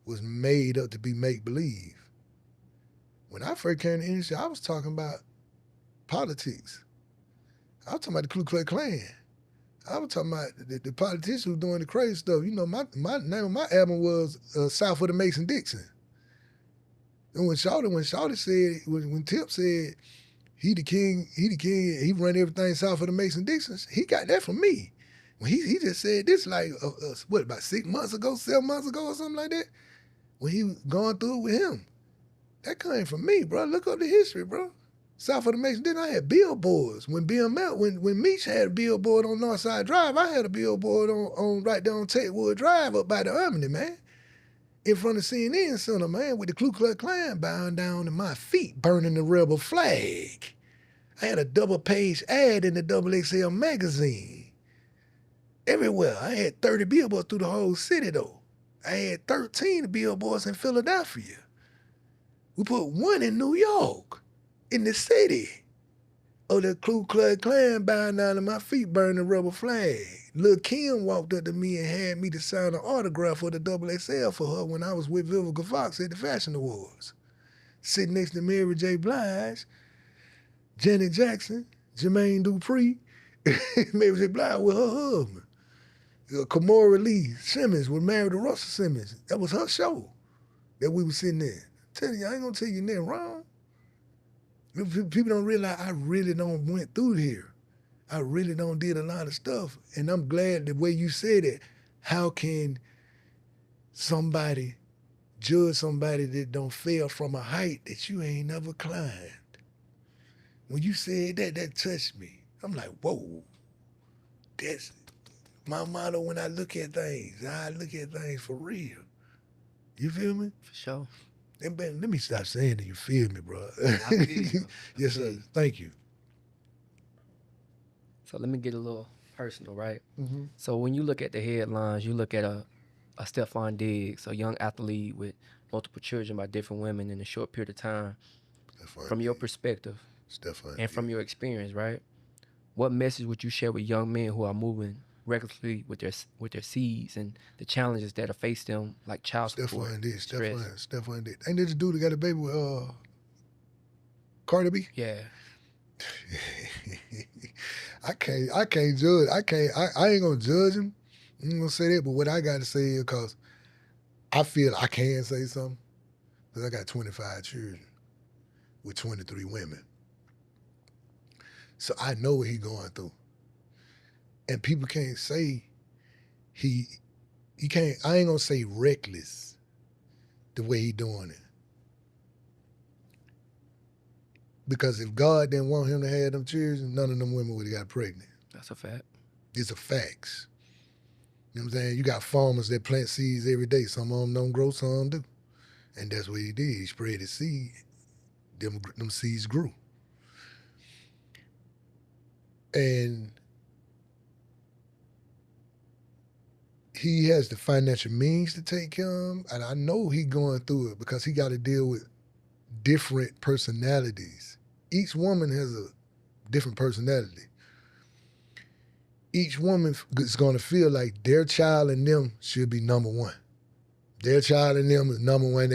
was made up to be make-believe. When I first came in the industry, I was talking about politics. I was talking about the Ku Klux Klan. I was talking about the politicians who were doing the crazy stuff. You know, my name of my album was South of the Mason-Dixon. And when Shawty said, when Tip said, he the king, he run everything south of the Mason-Dixons, he got that from me. When he just said this like, about 6 months ago, 7 months ago or something like that? When he was going through it with him. That came from me, bro. Look up the history, bro. South of the Mason-Dixon, I had billboards. When Meech had a billboard on Northside Drive, I had a billboard on right there on Techwood Drive up by the Harmony, man. In front of CNN Center, man, with the Ku Klux Klan bowing down to my feet, burning the rebel flag. I had a double-page ad in the XXL magazine. Everywhere. I had 30 billboards through the whole city, though. I had 13 billboards in Philadelphia. We put one in New York, in the city. Oh, the Ku Klux Klan bowing down to my feet, burning the rebel flag. Lil Kim walked up to me and had me to sign an autograph for the XXL for her when I was with Vivica Fox at the Fashion Awards. Sitting next to Mary J. Blige, Janet Jackson, Jermaine Dupri, Mary J. Blige with her husband. Kamora Lee Simmons was married to Russell Simmons. That was her show that we were sitting there. Tell you, I ain't gonna tell you nothing wrong. People don't realize I really don't went through here. I really don't did a lot of stuff. And I'm glad the way you said it. How can somebody judge somebody that don't fail from a height that you ain't never climbed? When you said that, that touched me. I'm like, whoa. That's my motto when I look at things. I look at things for real. You feel me? For sure. And man, let me stop saying that you feel me, bro. Yes, sir. Thank you. So let me get a little personal, right? Mm-hmm. So when you look at the headlines, you look at a Stephon Diggs, a young athlete with multiple children by different women in a short period of time. From your perspective and from your experience, right? What message would you share with young men who are moving recklessly with their seeds and the challenges that face them, like child support, Stephon Diggs. Ain't this the dude that got a baby with Cardi B? Yeah. I can't judge. I ain't gonna judge him. I ain't gonna say that, but what I gotta say is because I feel I can say something. Because I got 25 children with 23 women. So I know what he going through. And people can't say he can't, I ain't gonna say reckless the way he doing it. Because if God didn't want him to have them children, none of them women would have got pregnant. That's a fact. It's a facts. You know what I'm saying? You got farmers that plant seeds every day. Some of them don't grow, some do. And that's what he did. He spread his seed. Them seeds grew. And he has the financial means to take care of them, and I know he going through it because he got to deal with different personalities. Each woman has a different personality. Each woman is going to feel like their child and them should be number one. Their child and them is number one.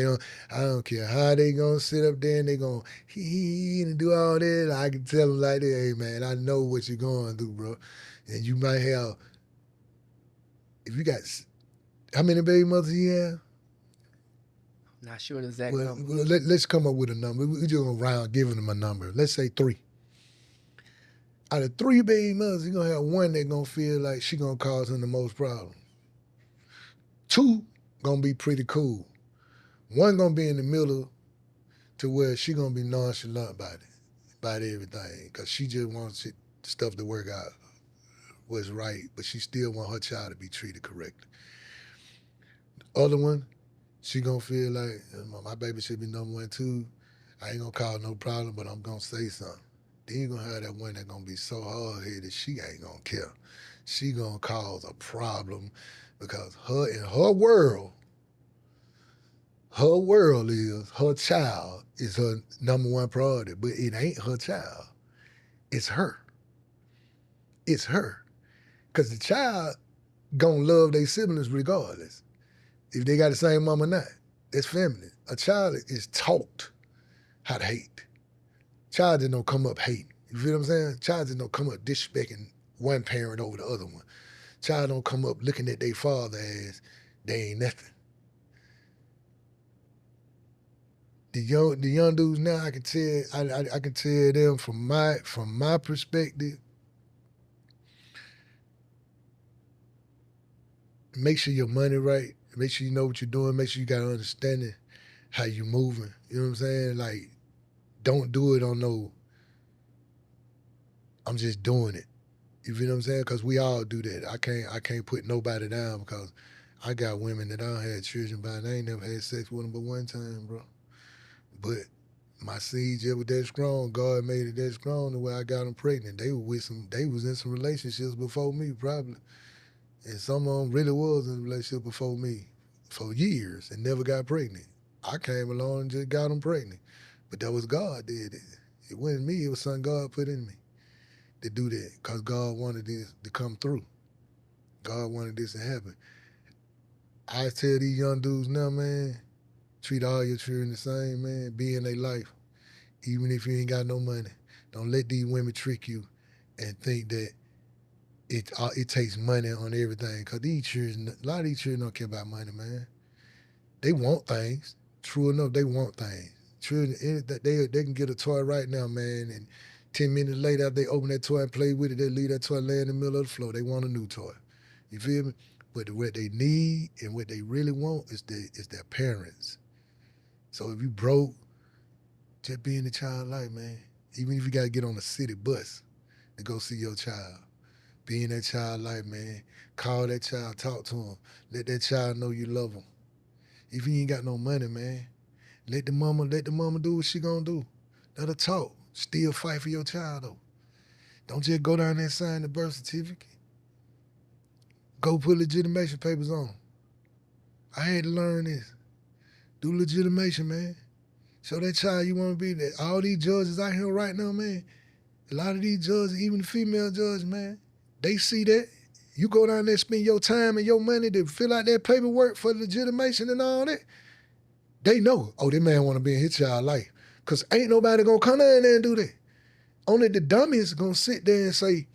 I don't care how they going to sit up there and they going to do all that. I can tell them like that, hey, man, I know what you're going through, bro. And you might have, if you got, how many baby mothers you have? Not sure the exact number. Well, let's come up with a number. We're just going to round giving them a number. Let's say 3. out of 3 baby mothers, you're gonna have one that gonna feel like she gonna cause him the most problems. 2 gonna be pretty cool. 1 gonna be in the middle to where she gonna be nonchalant about everything, cause she just wants stuff to work out what's right, but she still want her child to be treated correctly. The other one, she gonna feel like my baby should be number 1 too. I ain't gonna cause no problem, but I'm gonna say something. Then you're gonna have that one that gonna be so hard-headed, she ain't gonna care. She gonna cause a problem because in her world is her child is her number 1 priority, but it ain't her child. It's her. It's her. Because the child gonna love their siblings regardless. If they got the same mom or not, it's family. A child is taught how to hate. Child just don't come up hating. You feel what I'm saying? Child just don't come up disrespecting one parent over the other one. Child don't come up looking at their father as they ain't nothing. The young dudes now, I can tell them from my perspective, make sure your money right, make sure you know what you're doing, make sure you got an understanding how you moving. You know what I'm saying? Like, don't do it on no, I'm just doing it. You feel what I'm saying? Because we all do that. I can't put nobody down because I got women that I don't had children by and I ain't never had sex with them but one time, bro. But my seed just was that strong. God made it that strong the way I got them pregnant. They was in some relationships before me, probably. And some of them really was in a relationship before me for years and never got pregnant. I came along and just got them pregnant. But that was God did it. It wasn't me, it was something God put in me to do that because God wanted this to come through. God wanted this to happen. I tell these young dudes now, man, treat all your children the same, man. Be in their life, even if you ain't got no money. Don't let these women trick you and think that it takes money on everything. Because a lot of these children don't care about money, man. They want things. True enough, they want things. Children, they can get a toy right now, man, and 10 minutes later, after they open that toy and play with it, they leave that toy laying in the middle of the floor. They want a new toy. You feel me? But what they need and what they really want is their parents. So if you broke, just be in the child life, man. Even if you got to get on a city bus to go see your child, be in that child life, man. Call that child, talk to him. Let that child know you love him. If you ain't got no money, man, let the mama do what she gonna do. Let her talk. Still fight for your child, though. Don't just go down there and sign the birth certificate. Go put legitimation papers on. I had to learn this. Do legitimation, man. Show that child you want to be there. All these judges out here right now, man, a lot of these judges, even the female judges, man, they see that. You go down there, spend your time and your money to fill out that paperwork for legitimation and all that. They know, oh, this man want to be in his child life. Because ain't nobody going to come down there and do that. Only the dummies going to sit there and say,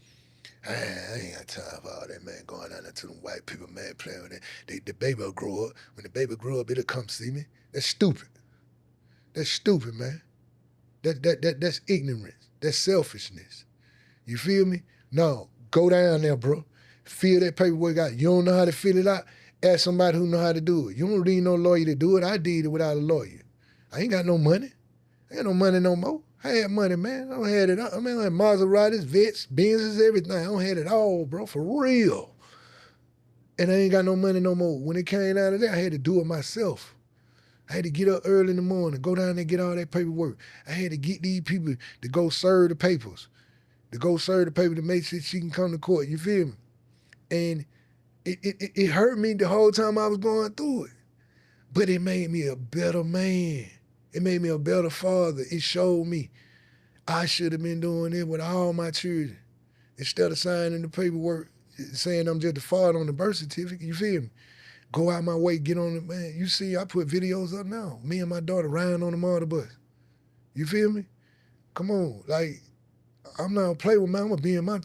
I ain't got time for all that, man, going down there to them white people, man, playing with that. The baby will grow up. When the baby grow up, it'll come see me. That's stupid. That's stupid, man. That's ignorance. That's selfishness. You feel me? No, go down there, bro. Fill that paperwork out. You don't know how to fill it out? Ask somebody who know how to do it. You don't need no lawyer to do it. I did it without a lawyer. I ain't got no money. I ain't no money no more. I had money, man. I don't had it. I had Maseratis, Vets, Benzes, everything. I don't had it all, bro, for real. And I ain't got no money no more. When it came out of that, I had to do it myself. I had to get up early in the morning, go down there and get all that paperwork. I had to get these people to go serve the papers, to make sure she can come to court. You feel me? And it hurt me the whole time I was going through it. But it made me a better man. It made me a better father. It showed me I should have been doing it with all my children. Instead of signing the paperwork saying I'm just the father on the birth certificate, you feel me? Go out my way, get on it, man. You see, I put videos up now. Me and my daughter riding on the MARTA bus. You feel me? Come on, like, I'm not gonna play with man. I'm gonna be in my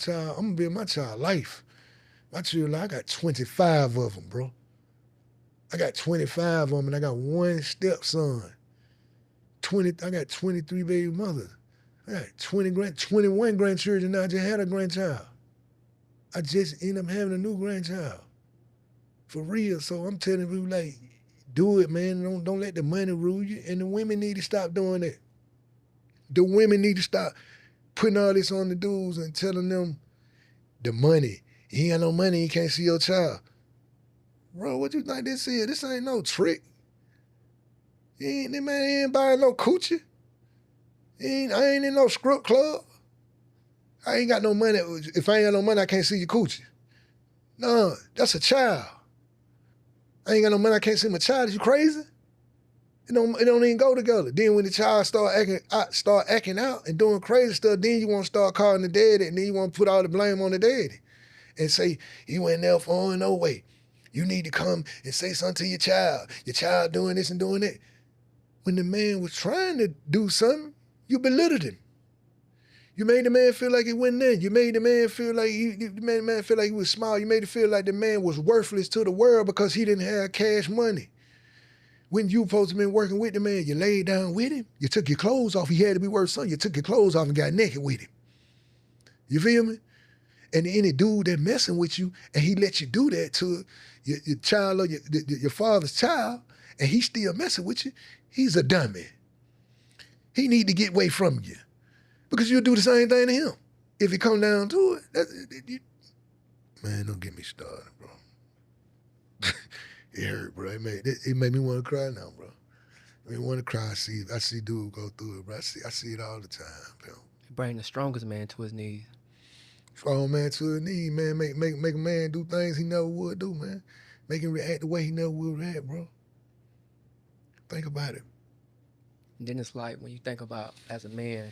child life. My children, I got 25 of them, bro. I got 25 of them, and I got one stepson. I got 23 baby mothers. I got 21 grandchildren now. I just had a grandchild. I just end up having a new grandchild. For real. So I'm telling you, like, do it, man. Don't let the money rule you. And the women need to stop doing that. The women need to stop putting all this on the dudes and telling them the money. You ain't got no money, you can't see your child. Bro, what you think this is? This ain't no trick. This man ain't buying no coochie. I ain't in no script club. I ain't got no money. If I ain't got no money, I can't see your coochie. No, that's a child. I ain't got no money, I can't see my child. Is you crazy? It don't even go together. Then when the child start acting out and doing crazy stuff, then you want to start calling the daddy, and then you want to put all the blame on the daddy and say, you ain't there for no way. You need to come and say something to your child doing this and doing that. When the man was trying to do something, you belittled him. You made the man feel like he wasn't there. You made the man feel like he was small. You made it feel like the man was worthless to the world because he didn't have cash money. When you supposed to be working with the man, you laid down with him. You took your clothes off. He had to be worth something. You took your clothes off and got naked with him. You feel me? And any dude that messing with you and he let you do that to your child or your father's child, and he still messing with you, he's a dummy. He need to get away from you because you'll do the same thing to him. If it come down to it, man, don't get me started, bro. It hurt, bro. It made me want to cry now, bro. I mean, want to cry. I see dudes go through it, bro. I see it all the time, bro. Bring the strongest man to his knees. Strong man to his knees, man. Make a man do things he never would do, man. Make him react the way he never would react, bro. Think about it. And then it's like when you think about as a man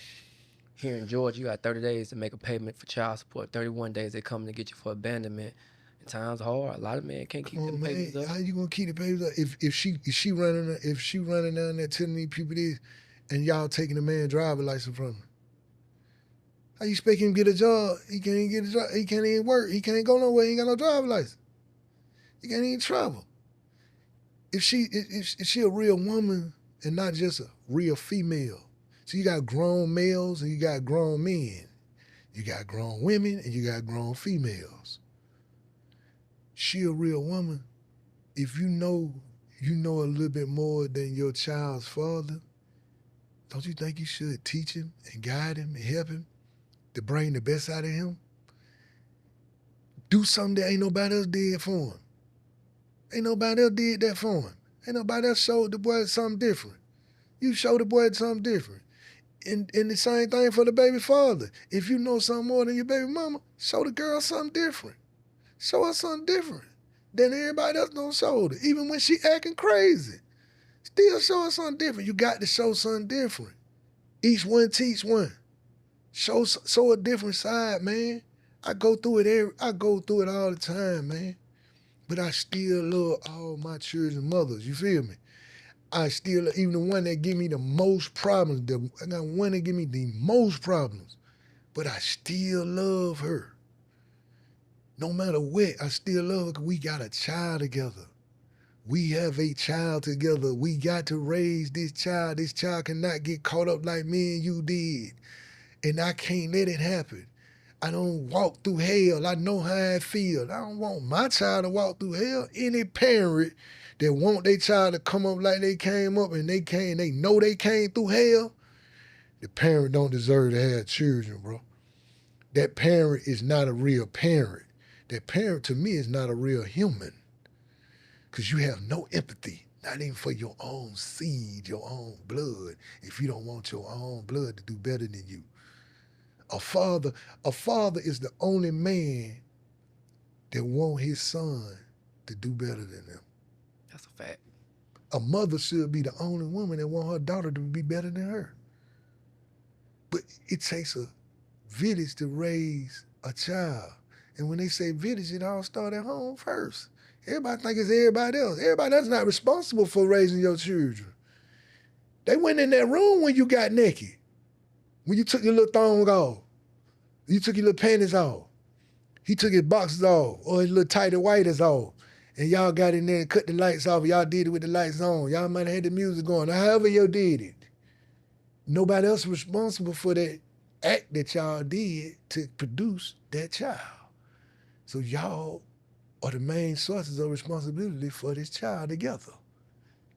here in Georgia, you got 30 days to make a payment for child support. 31 days they come to get you for abandonment. And times hard. A lot of men can't keep them papers up. How you gonna keep the papers up if she running down there telling these people this, and y'all taking the man driver's license from him? How you expect him to get a job? He can't even get a job. He can't even work. He can't go nowhere. He ain't got no driver's license. He can't even travel. If she a real woman and not just a real female. So you got grown males and you got grown men. You got grown women and you got grown females. She a real woman. If you know a little bit more than your child's father, don't you think you should teach him and guide him and help him to bring the best out of him? Do something that ain't nobody else did for him. Ain't nobody else did that for him. Ain't nobody else showed the boy something different. You show the boy something different. And the same thing for the baby father. If you know something more than your baby mama, show the girl something different. Show her something different than everybody else don't show her. Even when she acting crazy, still show her something different. You got to show something different. Each one teach one. Show a different side, man. I go through it all the time, man. But I still love all my children's mothers. You feel me? I still, even the one that give me the most problems, I got one that give me the most problems, but I still love her. No matter what, I still love her because we got a child together. We have a child together. We got to raise this child. This child cannot get caught up like me and you did. And I can't let it happen. I don't walk through hell. I know how I feel. I don't want my child to walk through hell. Any parent that want their child to come up like they came up and they know they came through hell, the parent don't deserve to have children, bro. That parent is not a real parent. That parent to me is not a real human. Because you have no empathy, not even for your own seed, your own blood, if you don't want your own blood to do better than you. A father is the only man that want his son to do better than them. That's a fact. A mother should be the only woman that want her daughter to be better than her. But it takes a village to raise a child. And when they say village, it all starts at home first. Everybody think it's everybody else. Everybody else not responsible for raising your children. They went in that room when you got naked. When you took your little thong off. You took your little panties off. He took his boxes off or his little tighty whities off. And y'all got in there and cut the lights off. Y'all did it with the lights on. Y'all might have had the music going. However you did it. nobody else responsible for that act that y'all did to produce that child. So y'all are the main sources of responsibility for this child together.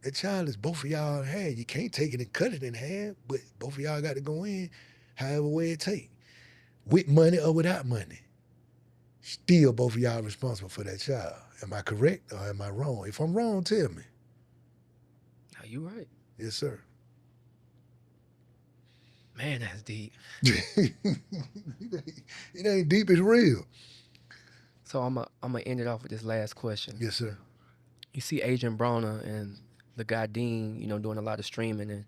That child is both of y'all in half. You can't take it and cut it in half, but both of y'all got to go in however way it take. With money or without money. Still both of y'all responsible for that child. Am I correct or am I wrong? If I'm wrong, tell me. No, you right. Yes, sir. Man, that's deep. It ain't deep, it's real. So I'm gonna end it off with this last question. Yes, sir. You see Adrian Broner and the guy Dean, you know, doing a lot of streaming, and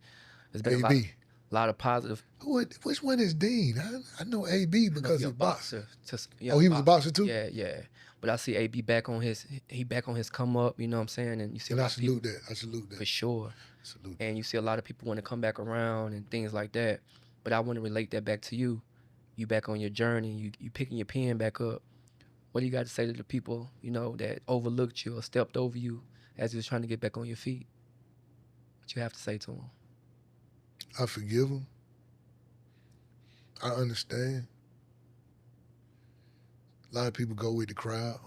there's been AB. a lot of positive. Which one is Dean? I know AB because he's a boxer. He was a boxer too? Yeah. But I see AB back on his come up, you know what I'm saying? And you see a And lot I of people, salute that. I salute that. for sure. Salute. And you see a lot of people want to come back around and things like that. But I want to relate that back to you. You back on your journey, you picking your pen back up. What do you got to say to the people, you know, that overlooked you or stepped over you as you was trying to get back on your feet? What you have to say to them? I forgive them. I understand. A lot of people go with the crowd.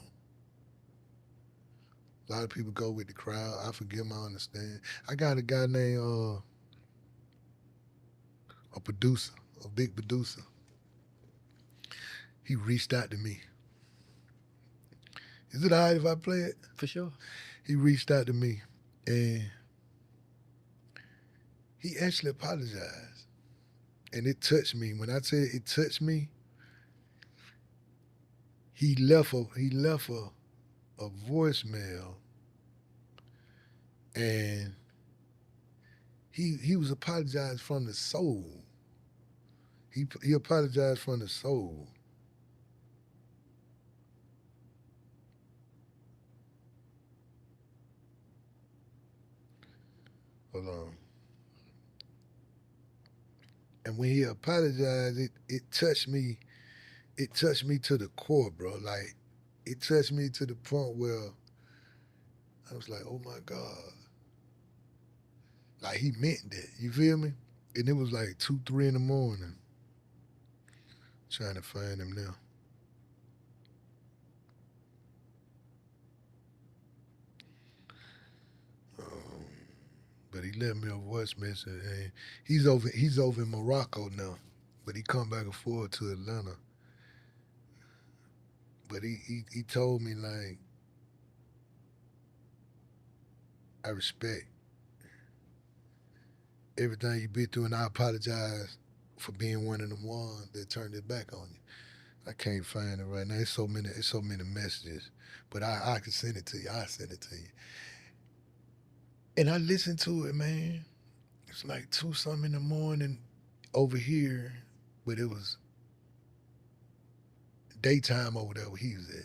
A lot of people go with the crowd. I forgive them, I understand. I got a guy named a producer, a big producer. He reached out to me. Is it all right if I play it? For sure. He reached out to me and he actually apologized. And it touched me. When I say it touched me, he left a voicemail, and he was apologizing from the soul. He apologized from the soul. Hold on. And when he apologized, it touched me. It touched me to the core, bro. Like, it touched me to the point where I was like, oh my God. Like, he meant that. You feel me? And it was like 2, 3 in the morning. Trying to find him now. But he left me a voice message, and he's over in Morocco now. But he come back and forth to Atlanta. But he told me, like, I respect everything you've been through, and I apologize for being one of the ones that turned it back on you. I can't find it right now. It's so many messages. But I can send it to you. I'll send it to you. And I listened to it, man. It's like 2-something in the morning over here, but it was daytime over there where he was at.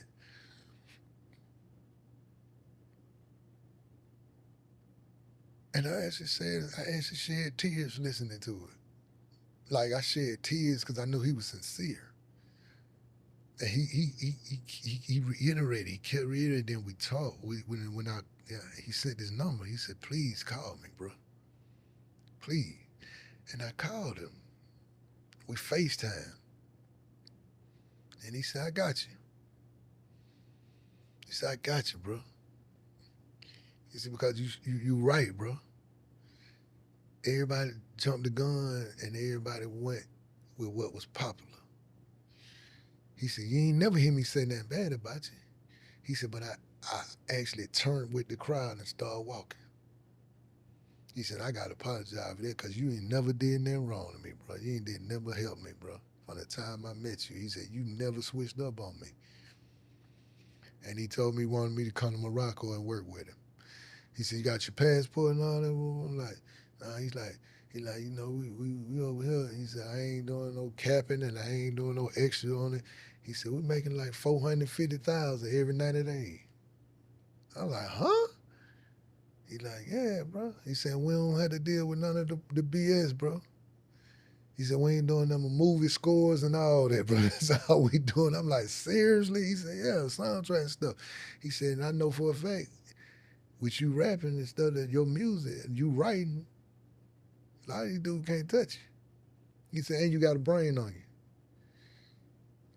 And I actually shed tears listening to it. Like, I shed tears because I knew he was sincere. And he reiterated, he kept reiterating, then we talked. He said this number, he said, please call me, bro. Please. And I called him. We FaceTime. And he said, I got you. He said, I got you, bro. He said, because you right, bro. Everybody jumped the gun and everybody went with what was popular. He said, you ain't never hear me say nothing bad about you. He said, but I actually turned with the crowd and started walking. He said, I got to apologize for that because you ain't never did nothing wrong to me, bro. You ain't never helped me, bro. From the time I met you, he said, you never switched up on me. And he told me he wanted me to come to Morocco and work with him. He said, you got your passport and all that? I'm like, nah, he's like, you know, we over here. He said, I ain't doing no capping and I ain't doing no extra on it. He said, we're making like $450,000 every 90 days. I'm like, huh? He like, yeah, bro. He said, we don't have to deal with none of the BS, bro. He said, we ain't doing them movie scores and all that, bro. That's all we doing. I'm like, seriously? He said, yeah, soundtrack and stuff. He said, and I know for a fact, with you rapping and stuff, that your music, you writing, A lot of these dudes can't touch you. He said, and you got a brain on you.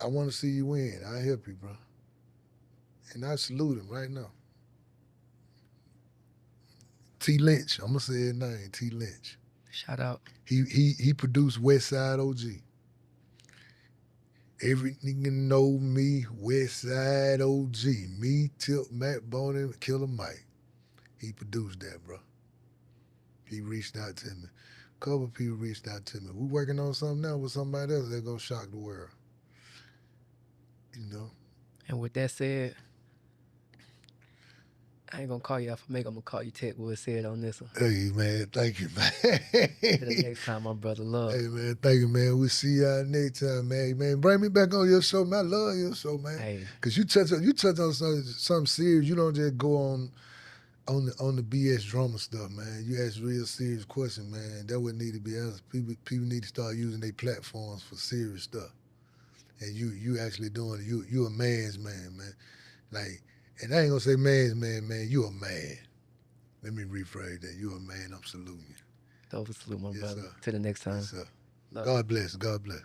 I want to see you win. I help you, bro. And I salute him right now. T. Lynch. I'm gonna say his name. T. Lynch. Shout out. He produced West Side OG. Every nigga know me, West Side OG. Me, Tip, Matt Boney, Killer Mike. He produced that, bro. He reached out to me. A couple of people reached out to me. We working on something now with somebody else that's gonna shock the world. You know? And with that said, I ain't gonna call you Alfamega, I'm gonna call you Techwood said on this one. Hey, man, thank you, man. Till the next time, my brother. Love. Hey, man, thank you, man. We'll see y'all next time, man. Man, bring me back on your show, man. I love your show, man. Hey. Cause you touch on something serious. You don't just go on the BS drama stuff, man. You ask real serious questions, man. That would need to be answered. People need to start using their platforms for serious stuff. And you actually doing it. You a man's man, man. Like, and I ain't gonna say man's man. You a man. Let me rephrase that. You a man. I'm saluting you. Double salute, my Yes, brother. sir. Till the next time. Yes, sir. Love. God bless. God bless.